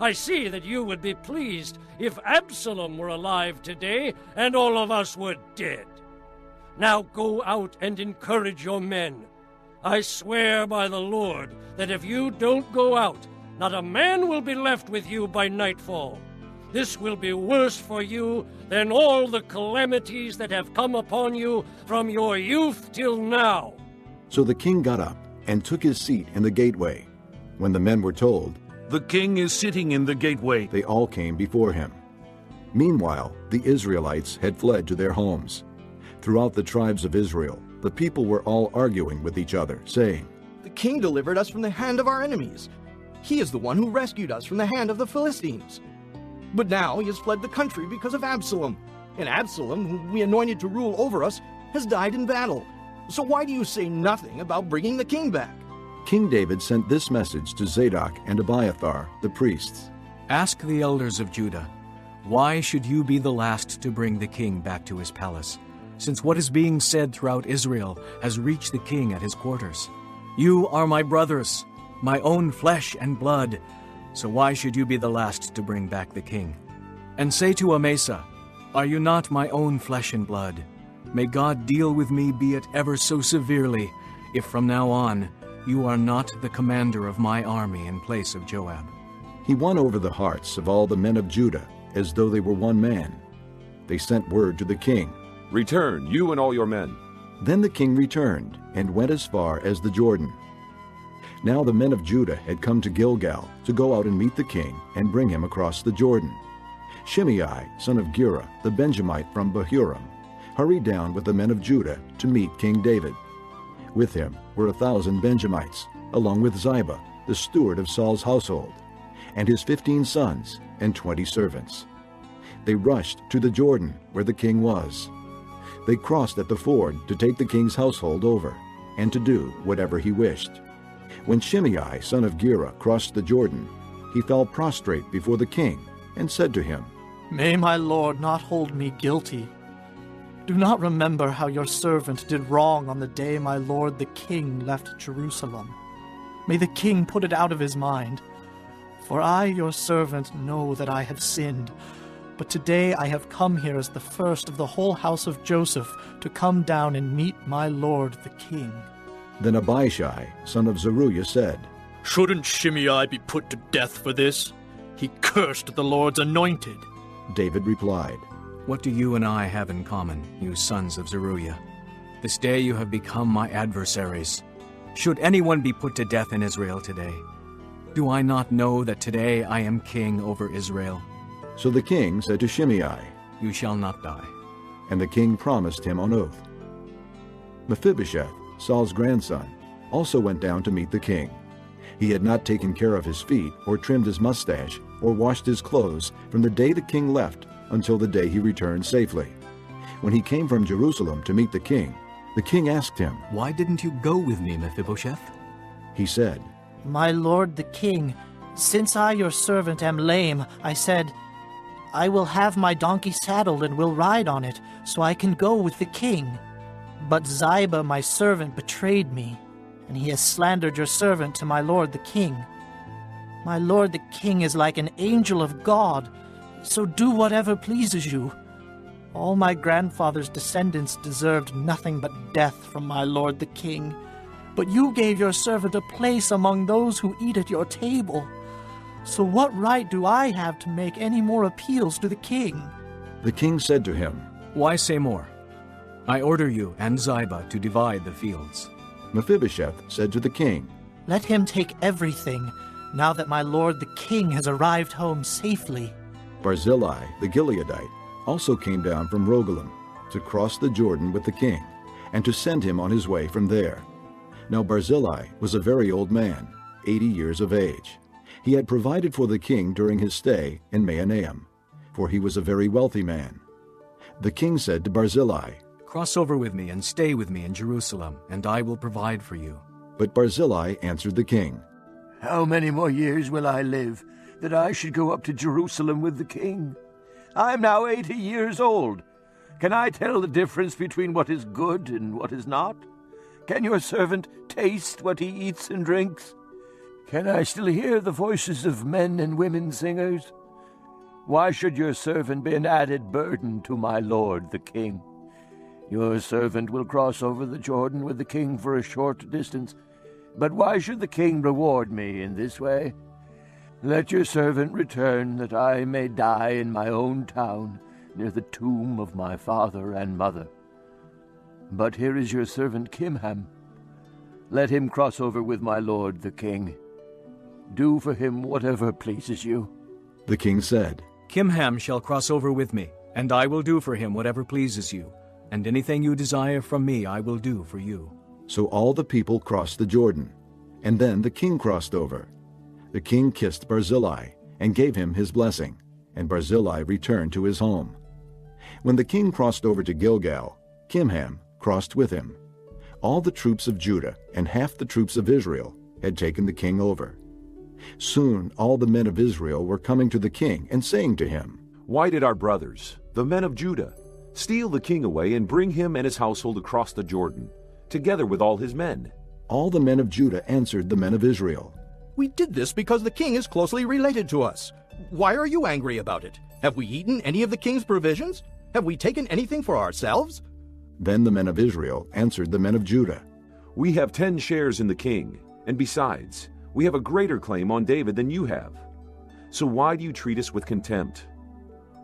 I see that you would be pleased if Absalom were alive today and all of us were dead. Now go out and encourage your men. I swear by the Lord that if you don't go out, not a man will be left with you by nightfall. This will be worse for you than all the calamities that have come upon you from your youth till now." So the king got up and took his seat in the gateway. When the men were told, "The king is sitting in the gateway," they all came before him. Meanwhile, the Israelites had fled to their homes. Throughout the tribes of Israel, the people were all arguing with each other, saying, "The king delivered us from the hand of our enemies. He is the one who rescued us from the hand of the Philistines. But now he has fled the country because of Absalom, and Absalom, whom we anointed to rule over us, has died in battle. So why do you say nothing about bringing the king back?" King David sent this message to Zadok and Abiathar, the priests. Ask the elders of Judah, why should you be the last to bring the king back to his palace, since what is being said throughout Israel has reached the king at his quarters? You are my brothers, my own flesh and blood, so why should you be the last to bring back the king? And say to Amasa, are you not my own flesh and blood? May God deal with me, be it ever so severely, if from now on you are not the commander of my army in place of Joab. He won over the hearts of all the men of Judah, as though they were one man. They sent word to the king, "Return, you and all your men." Then the king returned and went as far as the Jordan. Now the men of Judah had come to Gilgal to go out and meet the king and bring him across the Jordan. Shimei, son of Gera, the Benjamite from Bahurim, hurried down with the men of Judah to meet King David. With him were 1,000 Benjamites, along with Ziba, the steward of Saul's household, and his 15 sons and 20 servants. They rushed to the Jordan where the king was. They crossed at the ford to take the king's household over, and to do whatever he wished. When Shimei, son of Gera, crossed the Jordan, he fell prostrate before the king and said to him, "May my lord not hold me guilty. Do not remember how your servant did wrong on the day my lord the king left Jerusalem. May the king put it out of his mind. For I, your servant, know that I have sinned. But today I have come here as the first of the whole house of Joseph to come down and meet my lord the king." Then Abishai, son of Zeruiah, said, "Shouldn't Shimei be put to death for this? He cursed the Lord's anointed." David replied, What do you and I have in common, you sons of Zeruiah? This day you have become my adversaries. Should anyone be put to death in Israel today? Do I not know that today I am king over Israel? So the king said to Shimei, You shall not die. And the king promised him on oath. Mephibosheth, Saul's grandson, also went down to meet the king. He had not taken care of his feet, or trimmed his mustache, or washed his clothes from the day the king left until the day he returned safely. When he came from Jerusalem to meet the king asked him, Why didn't you go with me, Mephibosheth? He said, My lord the king, since I your servant am lame, I said, I will have my donkey saddled and will ride on it, so I can go with the king. But Ziba my servant betrayed me, and he has slandered your servant to my lord the king. My lord the king is like an angel of God, so do whatever pleases you. All my grandfather's descendants deserved nothing but death from my lord the king. But you gave your servant a place among those who eat at your table. So what right do I have to make any more appeals to the king? The king said to him, Why say more? I order you and Ziba to divide the fields. Mephibosheth said to the king, Let him take everything, now that my lord the king has arrived home safely. Barzillai the Gileadite also came down from Rogelim to cross the Jordan with the king, and to send him on his way from there. Now Barzillai was a very old man, 80 years of age. He had provided for the king during his stay in Mahanaim, for he was a very wealthy man. The king said to Barzillai, Cross over with me and stay with me in Jerusalem, and I will provide for you. But Barzillai answered the king, How many more years will I live, that I should go up to Jerusalem with the king? I am now 80 years old. Can I tell the difference between what is good and what is not? Can your servant taste what he eats and drinks? Can I still hear the voices of men and women singers? Why should your servant be an added burden to my lord the king? Your servant will cross over the Jordan with the king for a short distance, but why should the king reward me in this way? Let your servant return, that I may die in my own town, near the tomb of my father and mother. But here is your servant Kimham. Let him cross over with my lord the king. Do for him whatever pleases you." The king said, Kimham shall cross over with me, and I will do for him whatever pleases you, and anything you desire from me I will do for you. So all the people crossed the Jordan, and then the king crossed over. The king kissed Barzillai and gave him his blessing, and Barzillai returned to his home. When the king crossed over to Gilgal, Kimham crossed with him. All the troops of Judah and half the troops of Israel had taken the king over. Soon all the men of Israel were coming to the king and saying to him, "Why did our brothers, the men of Judah, steal the king away and bring him and his household across the Jordan, together with all his men?" All the men of Judah answered the men of Israel, "We did this because the king is closely related to us. Why are you angry about it? Have we eaten any of the king's provisions? Have we taken anything for ourselves?" Then the men of Israel answered the men of Judah, "We have 10 shares in the king, and besides, we have a greater claim on David than you have. So why do you treat us with contempt?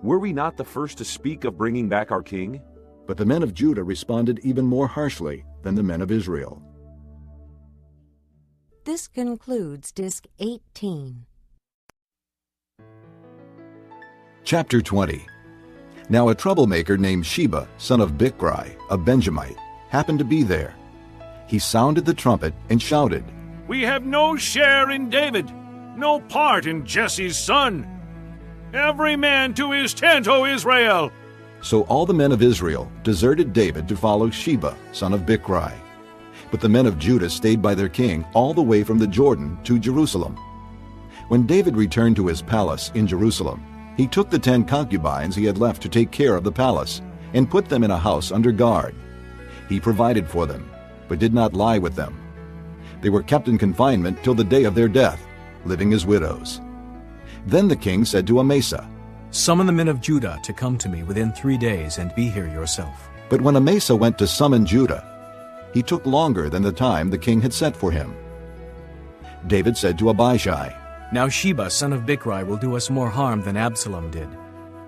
Were we not the first to speak of bringing back our king?" But the men of Judah responded even more harshly than the men of Israel. This concludes Disc 18. Chapter 20. Now a troublemaker named Sheba, son of Bichri, a Benjamite, happened to be there. He sounded the trumpet and shouted, "We have no share in David, no part in Jesse's son. Every man to his tent, O Israel!" So all the men of Israel deserted David to follow Sheba, son of Bichri. But the men of Judah stayed by their king all the way from the Jordan to Jerusalem. When David returned to his palace in Jerusalem, he took the 10 concubines he had left to take care of the palace and put them in a house under guard. He provided for them, but did not lie with them. They were kept in confinement till the day of their death, living as widows. Then the king said to Amasa, "Summon the men of Judah to come to me within 3 days, and be here yourself." But when Amasa went to summon Judah, he took longer than the time the king had set for him. David said to Abishai, "Now Sheba, son of Bichri, will do us more harm than Absalom did.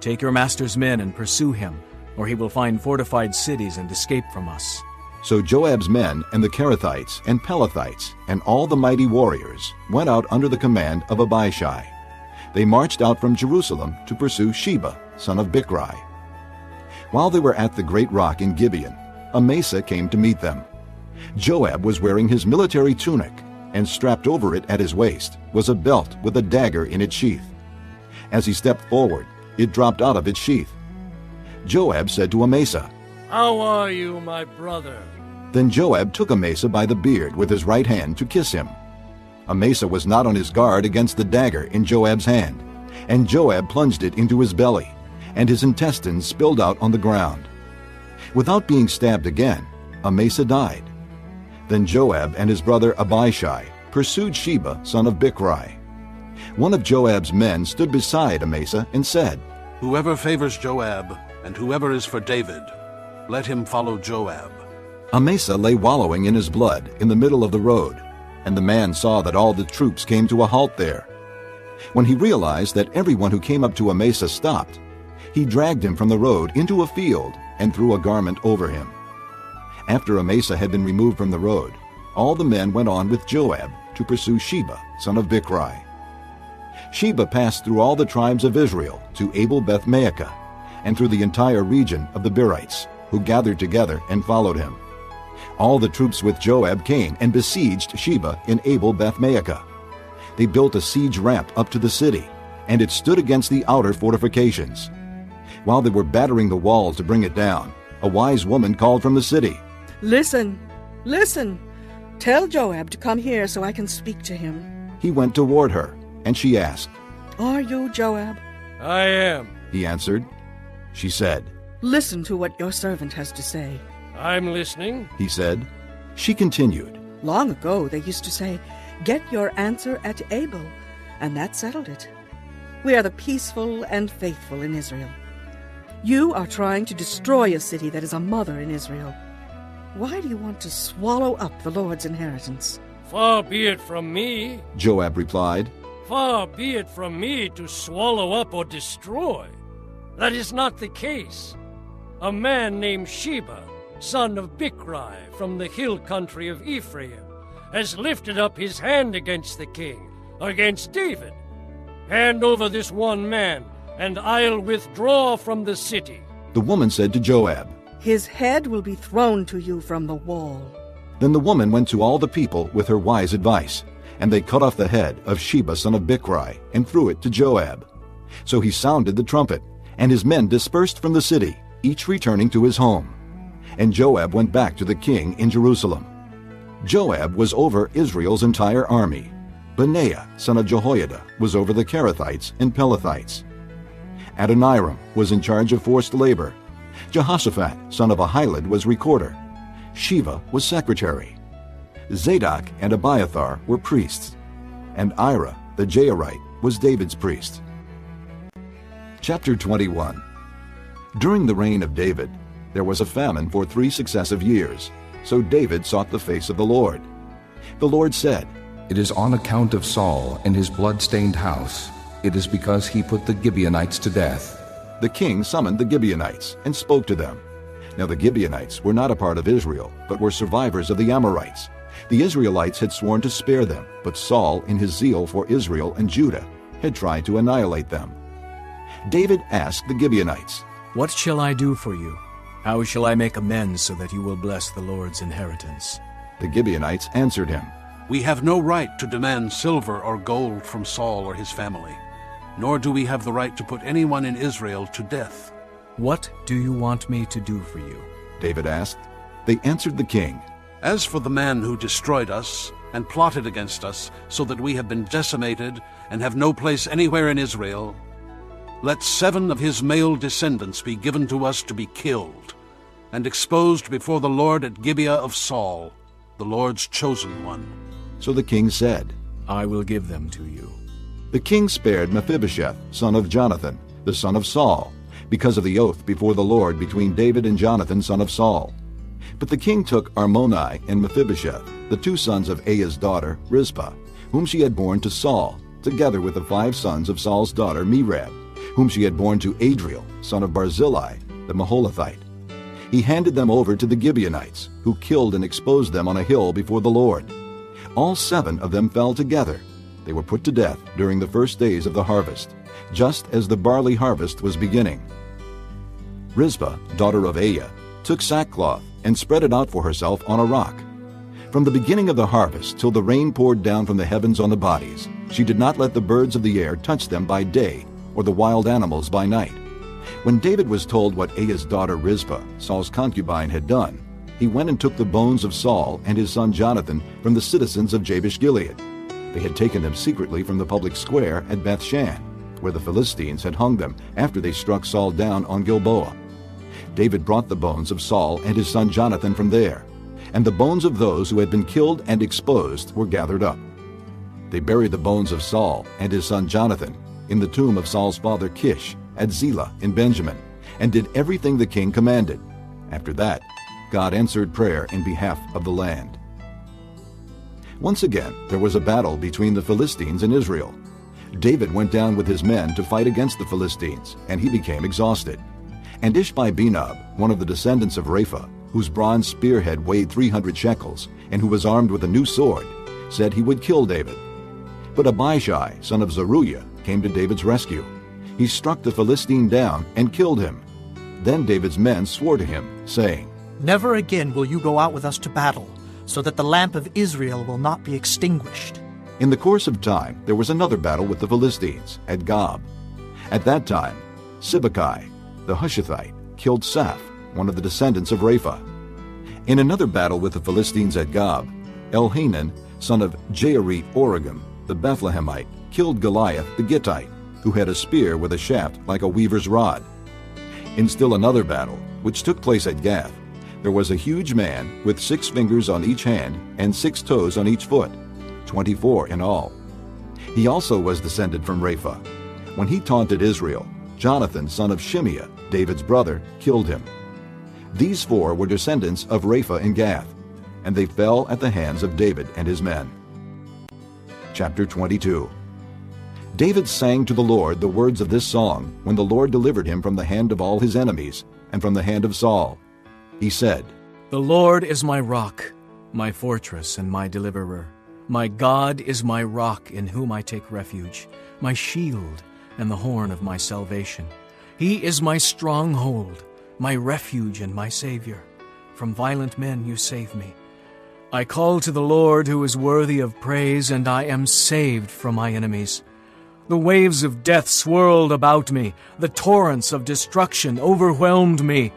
Take your master's men and pursue him, or he will find fortified cities and escape from us." So Joab's men and the Kerethites and Pelethites and all the mighty warriors went out under the command of Abishai. They marched out from Jerusalem to pursue Sheba, son of Bichri. While they were at the great rock in Gibeon, Amasa came to meet them. Joab was wearing his military tunic, and strapped over it at his waist was a belt with a dagger in its sheath. As he stepped forward, it dropped out of its sheath. Joab said to Amasa, "How are you, my brother?" Then Joab took Amasa by the beard with his right hand to kiss him. Amasa was not on his guard against the dagger in Joab's hand, and Joab plunged it into his belly, and his intestines spilled out on the ground. Without being stabbed again, Amasa died. Then Joab and his brother Abishai pursued Sheba, son of Bichri. One of Joab's men stood beside Amasa and said, "Whoever favors Joab, and whoever is for David, let him follow Joab." Amasa lay wallowing in his blood in the middle of the road, and the man saw that all the troops came to a halt there. When he realized that everyone who came up to Amasa stopped, he dragged him from the road into a field and threw a garment over him. After Amasa had been removed from the road, all the men went on with Joab to pursue Sheba, son of Bichri. Sheba passed through all the tribes of Israel to Abel-Beth-Maachah, and through the entire region of the Berites, who gathered together and followed him. All the troops with Joab came and besieged Sheba in Abel-Beth-Maachah. They built a siege ramp up to the city, and it stood against the outer fortifications. While they were battering the wall to bring it down, a wise woman called from the city, Listen, listen. Tell Joab to come here so I can speak to him." He went toward her, and she asked, "Are you Joab?" "I am," he answered. She said, "Listen to what your servant has to say." "I'm listening," he said. She continued, "Long ago they used to say, Get your answer at Abel, and that settled it. We are the peaceful and faithful in Israel. You are trying to destroy a city that is a mother in Israel. Why do you want to swallow up the Lord's inheritance? Far be it from me, Joab replied. far be it from me to swallow up or destroy. That is not the case. A man named Sheba, son of Bichri, from the hill country of Ephraim, has lifted up his hand against the king, against David. Hand over this one man, and I'll withdraw from the city. The woman said to Joab. His head will be thrown to you from the wall. Then the woman went to all the people with her wise advice, and they cut off the head of Sheba son of Bichri and threw it to Joab. So he sounded the trumpet, and his men dispersed from the city, each returning to his home. And Joab went back to the king in Jerusalem. Joab was over Israel's entire army. Benaiah son of Jehoiada was over the Kerethites and Pelethites. Adoniram was in charge of forced labor. Jehoshaphat son of Ahilud was recorder. Sheva was secretary. Zadok and Abiathar were priests, and Ira the Jairite was David's priest. Chapter 21. During the reign of David, there was a famine for 3 successive years, so David sought the face of the Lord. The Lord said, "It is on account of Saul and his blood-stained house. It is because he put the Gibeonites to death." The king summoned the Gibeonites and spoke to them. Now the Gibeonites were not a part of Israel, but were survivors of the Amorites. The Israelites had sworn to spare them, but Saul, in his zeal for Israel and Judah, had tried to annihilate them. David asked the Gibeonites, "What shall I do for you? How shall I make amends so that you will bless the Lord's inheritance?" The Gibeonites answered him, "We have no right to demand silver or gold from Saul or his family, nor do we have the right to put anyone in Israel to death." "What do you want me to do for you?" David asked. They answered the king, "As for the man who destroyed us and plotted against us so that we have been decimated and have no place anywhere in Israel, let 7 of his male descendants be given to us to be killed and exposed before the Lord at Gibeah of Saul, the Lord's chosen one." So the king said, "I will give them to you." The king spared Mephibosheth, son of Jonathan, the son of Saul, because of the oath before the Lord between David and Jonathan, son of Saul. But the king took Armoni and Mephibosheth, the 2 sons of Aiah's daughter, Rizpah, whom she had borne to Saul, together with the 5 sons of Saul's daughter, Merab, whom she had borne to Adriel, son of Barzillai, the Maholathite. He handed them over to the Gibeonites, who killed and exposed them on a hill before the Lord. All 7 of them fell together. They were put to death during the first days of the harvest, just as the barley harvest was beginning. Rizpah, daughter of Aiah, took sackcloth and spread it out for herself on a rock. From the beginning of the harvest till the rain poured down from the heavens on the bodies, she did not let the birds of the air touch them by day, or the wild animals by night. When David was told what Aiah's daughter Rizpah, Saul's concubine, had done, he went and took the bones of Saul and his son Jonathan from the citizens of Jabesh-Gilead. They had taken them secretly from the public square at Bethshan, where the Philistines had hung them after they struck Saul down on Gilboa. David brought the bones of Saul and his son Jonathan from there, and the bones of those who had been killed and exposed were gathered up. They buried the bones of Saul and his son Jonathan in the tomb of Saul's father Kish at Zelah in Benjamin, and did everything the king commanded. After that, God answered prayer in behalf of the land. Once again, there was a battle between the Philistines and Israel. David went down with his men to fight against the Philistines, and he became exhausted. And Ishbi-Benob, one of the descendants of Rapha, whose bronze spearhead weighed 300 shekels, and who was armed with a new sword, said he would kill David. But Abishai, son of Zeruiah, came to David's rescue. He struck the Philistine down and killed him. Then David's men swore to him, saying, "Never again will you go out with us to battle, so that the lamp of Israel will not be extinguished." In the course of time, there was another battle with the Philistines at Gob. At that time, Sibbecai, the Hushathite, killed Saph, one of the descendants of Rapha. In another battle with the Philistines at Gob, Elhanan, son of Jaarith-Oregim, the Bethlehemite, killed Goliath the Gittite, who had a spear with a shaft like a weaver's rod. In still another battle, which took place at Gath, there was a huge man with 6 fingers on each hand and 6 toes on each foot. 24 in all. He also was descended from Rapha. When he taunted Israel, Jonathan, son of Shimeah, David's brother, killed him. These 4 were descendants of Rapha in Gath, and they fell at the hands of David and his men. Chapter 22. David sang to the Lord the words of this song when the Lord delivered him from the hand of all his enemies and from the hand of Saul. He said, The Lord is my rock, my fortress and my deliverer. My God is my rock in whom I take refuge, my shield and the horn of my salvation. He is my stronghold, my refuge and my Savior. From violent men you save me. I call to the Lord who is worthy of praise, and I am saved from my enemies. The waves of death swirled about me. The torrents of destruction overwhelmed me.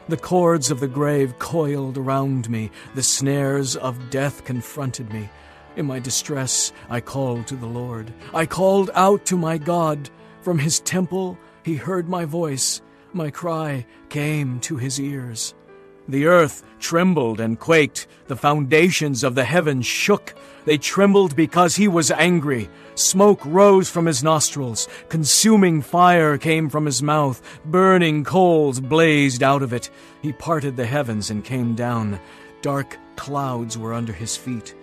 The cords of the grave coiled around me. The snares of death confronted me. In my distress, I called to the Lord. I called out to my God. From his temple, he heard my voice. My cry came to his ears. The earth trembled and quaked. The foundations of the heavens shook. They trembled because he was angry. Smoke rose from his nostrils. Consuming fire came from his mouth. Burning coals blazed out of it. He parted the heavens and came down. Dark clouds were under his feet.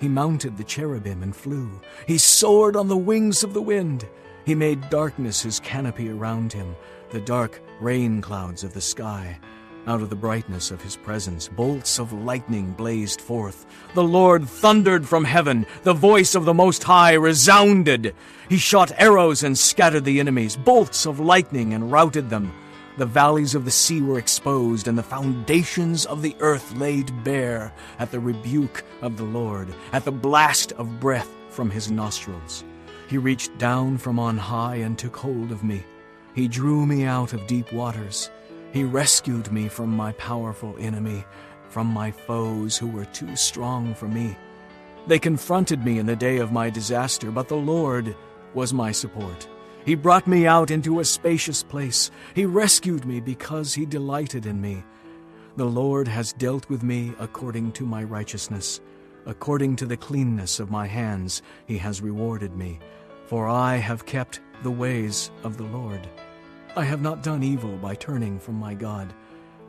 He mounted the cherubim and flew. He soared on the wings of the wind. He made darkness his canopy around him, the dark rain clouds of the sky. Out of the brightness of his presence, bolts of lightning blazed forth. The Lord thundered from heaven. The voice of the Most High resounded. He shot arrows and scattered the enemies, bolts of lightning and routed them. The valleys of the sea were exposed, and the foundations of the earth laid bare at the rebuke of the Lord, at the blast of breath from his nostrils. He reached down from on high and took hold of me. He drew me out of deep waters. He rescued me from my powerful enemy, from my foes who were too strong for me. They confronted me in the day of my disaster, but the Lord was my support. He brought me out into a spacious place. He rescued me because he delighted in me. The Lord has dealt with me according to my righteousness. According to the cleanness of my hands, he has rewarded me. For I have kept the ways of the Lord. I have not done evil by turning from my God.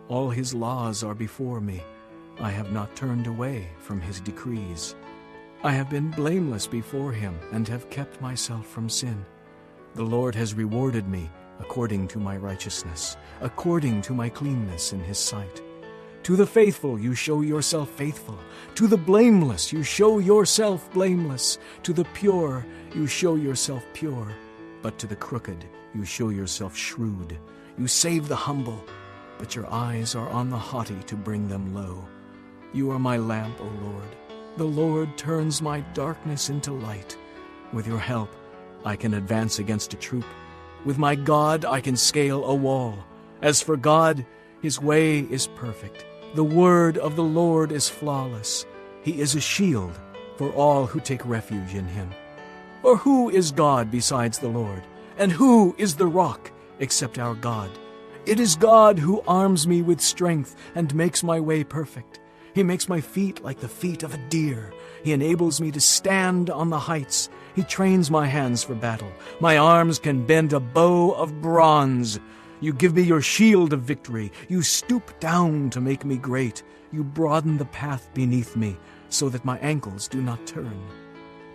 All his laws are before me. I have not turned away from his decrees. I have been blameless before him and have kept myself from sin. The Lord has rewarded me according to my righteousness, according to my cleanness in his sight. To the faithful you show yourself faithful. To the blameless you show yourself blameless. To the pure you show yourself pure. But to the crooked you show yourself shrewd. You save the humble, but your eyes are on the haughty to bring them low. You are my lamp, O Lord. The Lord turns my darkness into light. With your help, I can advance against a troop. With my God, I can scale a wall. As for God, his way is perfect. The word of the Lord is flawless. He is a shield for all who take refuge in him. For who is God besides the Lord? And who is the rock except our God? It is God who arms me with strength and makes my way perfect. He makes my feet like the feet of a deer. He enables me to stand on the heights. He trains my hands for battle. My arms can bend a bow of bronze. You give me your shield of victory. You stoop down to make me great. You broaden the path beneath me so that my ankles do not turn.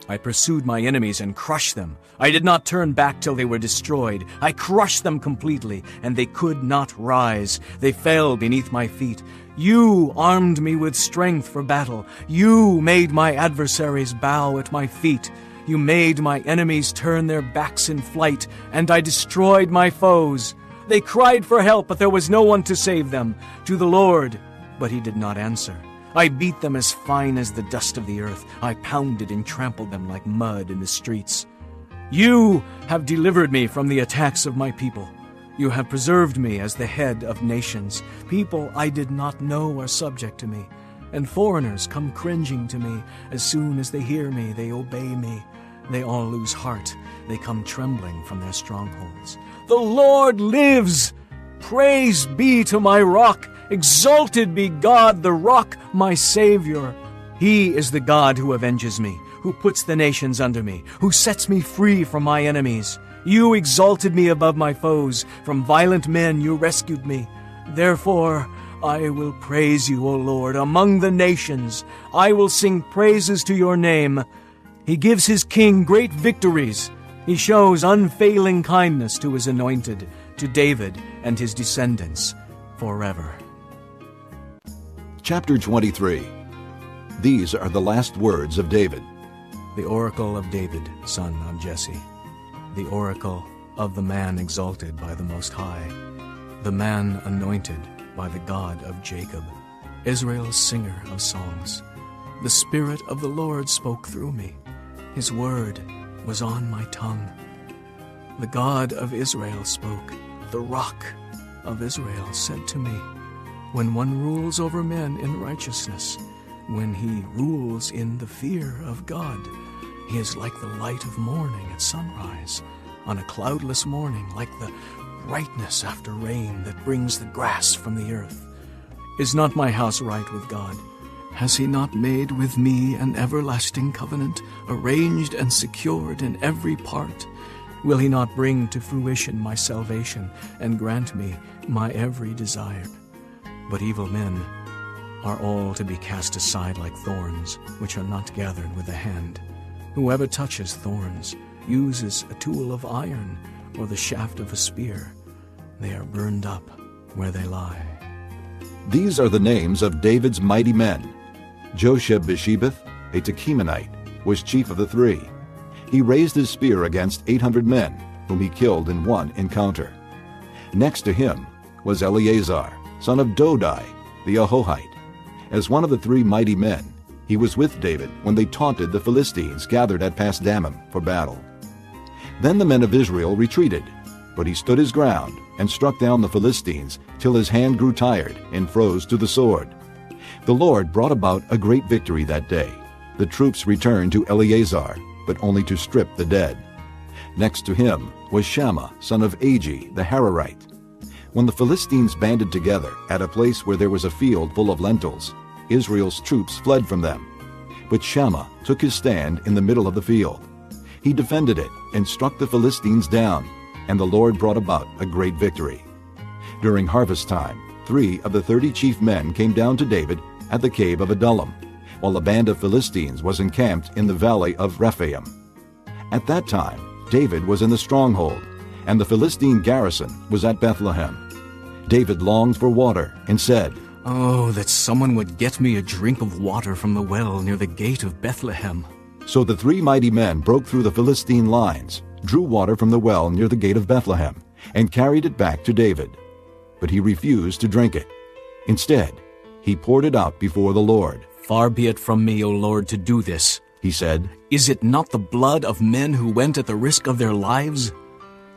I pursued my enemies and crushed them. I did not turn back till they were destroyed. I crushed them completely, and they could not rise. They fell beneath my feet. You armed me with strength for battle. You made my adversaries bow at my feet. You made my enemies turn their backs in flight, and I destroyed my foes. They cried for help, but there was no one to save them. To the Lord, but he did not answer. I beat them as fine as the dust of the earth. I pounded and trampled them like mud in the streets. You have delivered me from the attacks of my people. You have preserved me as the head of nations. People I did not know are subject to me, and foreigners come cringing to me. As soon as they hear me, they obey me. They all lose heart. They come trembling from their strongholds. The Lord lives! Praise be to my rock! Exalted be God, the rock, my Savior. He is the God who avenges me. who puts the nations under me, who sets me free from my enemies. You exalted me above my foes. From violent men you rescued me. Therefore, I will praise you, O Lord, among the nations. I will sing praises to your name. He gives his king great victories. He shows unfailing kindness to his anointed, to David and his descendants forever. Chapter 23. These are the last words of David. The oracle of David, son of Jesse. The oracle of the man exalted by the Most High, the man anointed by the God of Jacob, Israel's singer of songs. The Spirit of the Lord spoke through me. His word was on my tongue. The God of Israel spoke. The Rock of Israel said to me, when one rules over men in righteousness, when he rules in the fear of God, he is like the light of morning at sunrise, on a cloudless morning, like the brightness after rain that brings the grass from the earth. Is not my house right with God? Has he not made with me an everlasting covenant, arranged and secured in every part? Will he not bring to fruition my salvation and grant me my every desire? But evil men are all to be cast aside like thorns, which are not gathered with the hand. Whoever touches thorns uses a tool of iron or the shaft of a spear. They are burned up where they lie. These are the names of David's mighty men. Josheb-Bashebeth, a Tekemonite, was chief of the three. He raised his spear against 800 men, whom he killed in one encounter. Next to him was Eleazar, son of Dodai, the Ahohite. As one of the three mighty men, he was with David when they taunted the Philistines gathered at Pasdammim for battle. Then the men of Israel retreated, but he stood his ground and struck down the Philistines till his hand grew tired and froze to the sword. The Lord brought about a great victory that day. The troops returned to Eleazar, but only to strip the dead. Next to him was Shammah, son of Agi, the Hararite. When the Philistines banded together at a place where there was a field full of lentils, Israel's troops fled from them. But Shammah took his stand in the middle of the field. He defended it and struck the Philistines down, and the Lord brought about a great victory. During harvest time, 3 of the 30 chief men came down to David at the cave of Adullam, while a band of Philistines was encamped in the valley of Rephaim. At that time, David was in the stronghold, and the Philistine garrison was at Bethlehem. David longed for water and said, "Oh, that someone would get me a drink of water from the well near the gate of Bethlehem." So the 3 mighty men broke through the Philistine lines, drew water from the well near the gate of Bethlehem, and carried it back to David. But he refused to drink it. Instead, he poured it out before the Lord. "Far be it from me, O Lord, to do this," he said. "Is it not the blood of men who went at the risk of their lives?"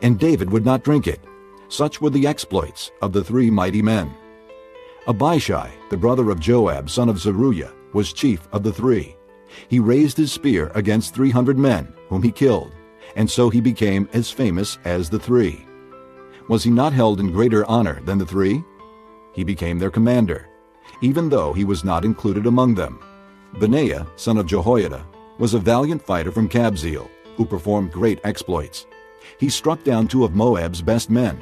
And David would not drink it. Such were the exploits of the 3 mighty men. Abishai, the brother of Joab, son of Zeruiah, was chief of the 3. He raised his spear against 300 men, whom he killed, and so he became as famous as the 3. Was he not held in greater honor than the 3? He became their commander, even though he was not included among them. Benaiah, son of Jehoiada, was a valiant fighter from Kabzeel, who performed great exploits. He struck down 2 of Moab's best men.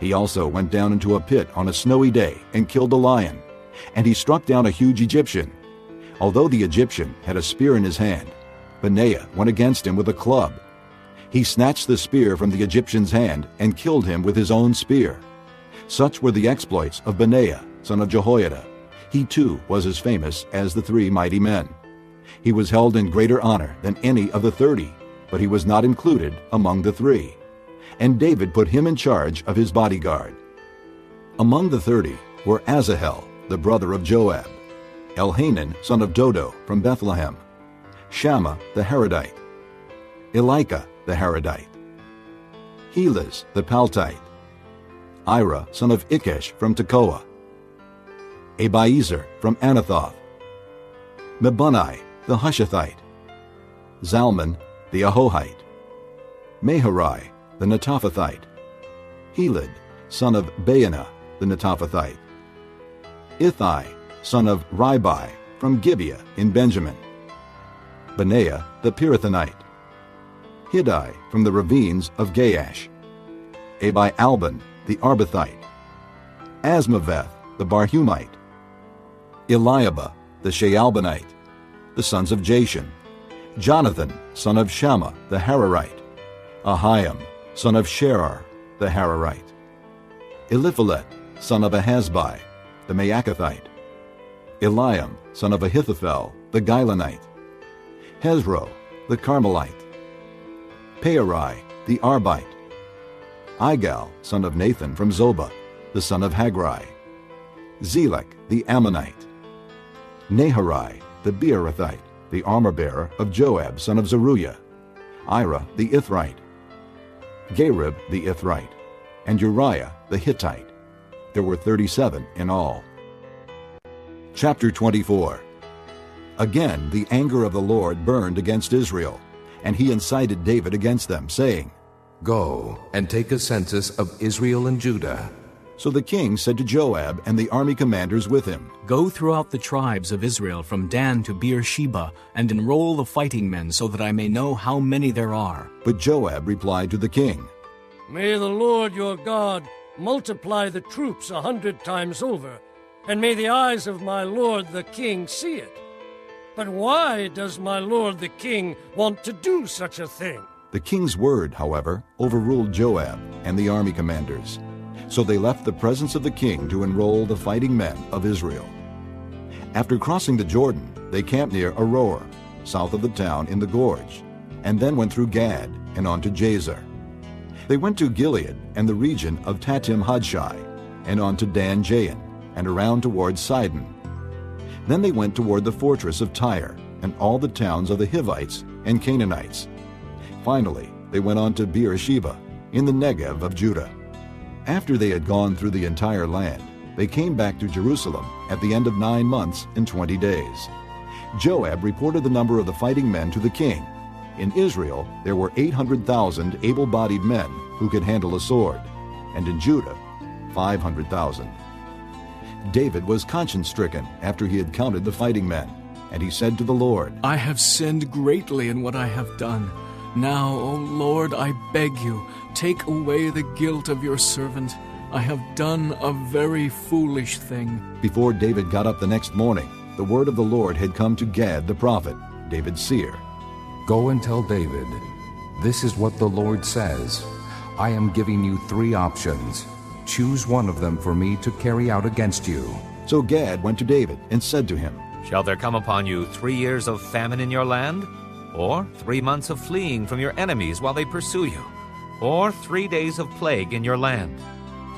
He also went down into a pit on a snowy day and killed a lion, and he struck down a huge Egyptian. Although the Egyptian had a spear in his hand, Benaiah went against him with a club. He snatched the spear from the Egyptian's hand and killed him with his own spear. Such were the exploits of Benaiah, son of Jehoiada. He too was as famous as the 3 mighty men. He was held in greater honor than any of the 30, but he was not included among the 3. And David put him in charge of his bodyguard. Among the 30 were Asahel, the brother of Joab, Elhanan, son of Dodo, from Bethlehem, Shammah the Haradite, Elika the Haradite, Helez the Paltite, Ira, son of Ikesh, from Tekoa, Abiezer from Anathoth, Mebunai the Hushathite, Zalman the Ahohite, Maharai the Netophathite, Heled, son of Baanah the Netophathite, Ithai, son of Ribai, from Gibeah in Benjamin, Benaiah the Pirathonite, Hiddai from the ravines of Gaash, Abi-Albon the Arbathite, Asmaveth the Barhumite, Eliabah the Shaalbonite, the sons of Jashan, Jonathan son of Shammah the Hararite, Ahiam son of Sherar the Hararite, Eliphalet son of Ahasbai the Maacathite, Eliam son of Ahithophel the Gilonite, Hezro the Carmelite, Pearai the Arbite, Igal son of Nathan from Zobah, the son of Hagrai, Zelek the Ammonite, Naharai the Beerothite, the armor-bearer of Joab son of Zeruiah, Ira the Ithrite, Garib the Ithrite, and Uriah the Hittite. There were 37 in all. Chapter 24. Again the anger of the Lord burned against Israel, and he incited David against them, saying, Go and take a census of Israel and Judah. So the king said to Joab and the army commanders with him, Go throughout the tribes of Israel from Dan to Beersheba, and enroll the fighting men, so that I may know how many there are. But Joab replied to the king, May the Lord your God multiply the troops 100 times over, and may the eyes of my lord the king see it. But why does my lord the king want to do such a thing? The king's word, however, overruled Joab and the army commanders. So they left the presence of the king to enroll the fighting men of Israel. After crossing the Jordan, they camped near Aroer, south of the town in the gorge, and then went through Gad and on to Jazer. They went to Gilead and the region of Tatim Hadshai, and on to Dan Jain, and around towards Sidon. Then they went toward the fortress of Tyre, and all the towns of the Hivites and Canaanites. Finally, they went on to Beersheba, in the Negev of Judah. After they had gone through the entire land, they came back to Jerusalem at the end of 9 months and 20 days. Joab reported the number of the fighting men to the king. In Israel, there were 800,000 able-bodied men who could handle a sword, and in Judah, 500,000. David was conscience-stricken after he had counted the fighting men, and he said to the Lord, I have sinned greatly in what I have done. Now, O Lord, I beg you, take away the guilt of your servant. I have done a very foolish thing. Before David got up the next morning, the word of the Lord had come to Gad the prophet, David's seer. Go and tell David, this is what the Lord says. I am giving you 3 options. Choose one of them for me to carry out against you. So Gad went to David and said to him, Shall there come upon you 3 years of famine in your land? Or 3 months of fleeing from your enemies while they pursue you? Or 3 days of plague in your land?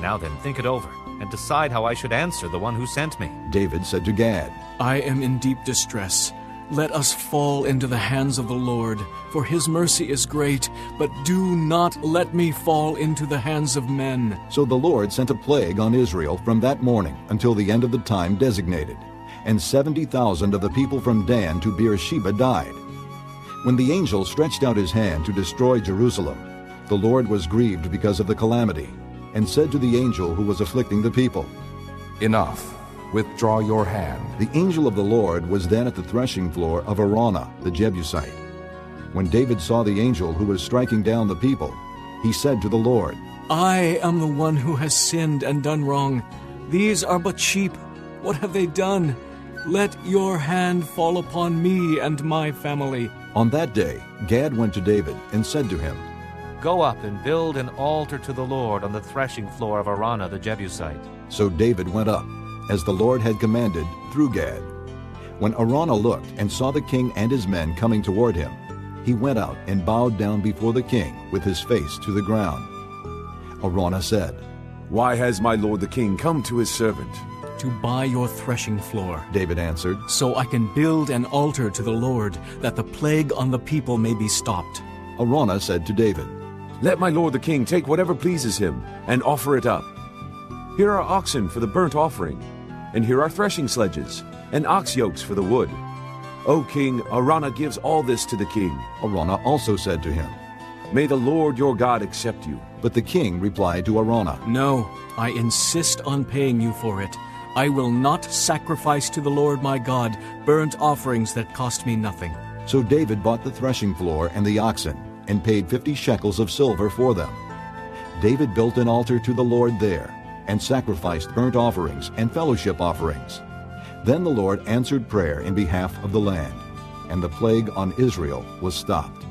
Now then, think it over, and decide how I should answer the one who sent me. David said to Gad, I am in deep distress. Let us fall into the hands of the Lord, for his mercy is great, but do not let me fall into the hands of men. So the Lord sent a plague on Israel from that morning until the end of the time designated, and 70,000 of the people from Dan to Beersheba died. When the angel stretched out his hand to destroy Jerusalem, the Lord was grieved because of the calamity, and said to the angel who was afflicting the people, Enough. Withdraw your hand. The angel of the Lord was then at the threshing floor of Araunah the Jebusite. When David saw the angel who was striking down the people, he said to the Lord, I am the one who has sinned and done wrong. These are but sheep. What have they done? Let your hand fall upon me and my family. On that day, Gad went to David and said to him, Go up and build an altar to the Lord on the threshing floor of Araunah the Jebusite. So David went up, as the Lord had commanded, through Gad. When Araunah looked and saw the king and his men coming toward him, he went out and bowed down before the king with his face to the ground. Araunah said, Why has my lord the king come to his servant? To buy your threshing floor, David answered, so I can build an altar to the Lord, that the plague on the people may be stopped. Araunah said to David, Let my lord the king take whatever pleases him, and offer it up. Here are oxen for the burnt offering, and here are threshing sledges, and ox yokes for the wood. O king, Araunah gives all this to the king. Araunah also said to him, May the Lord your God accept you. But the king replied to Araunah, No, I insist on paying you for it. I will not sacrifice to the Lord my God burnt offerings that cost me nothing. So David bought the threshing floor and the oxen, and paid 50 shekels of silver for them. David built an altar to the Lord there, and sacrificed burnt offerings and fellowship offerings. Then the Lord answered prayer in behalf of the land, and the plague on Israel was stopped.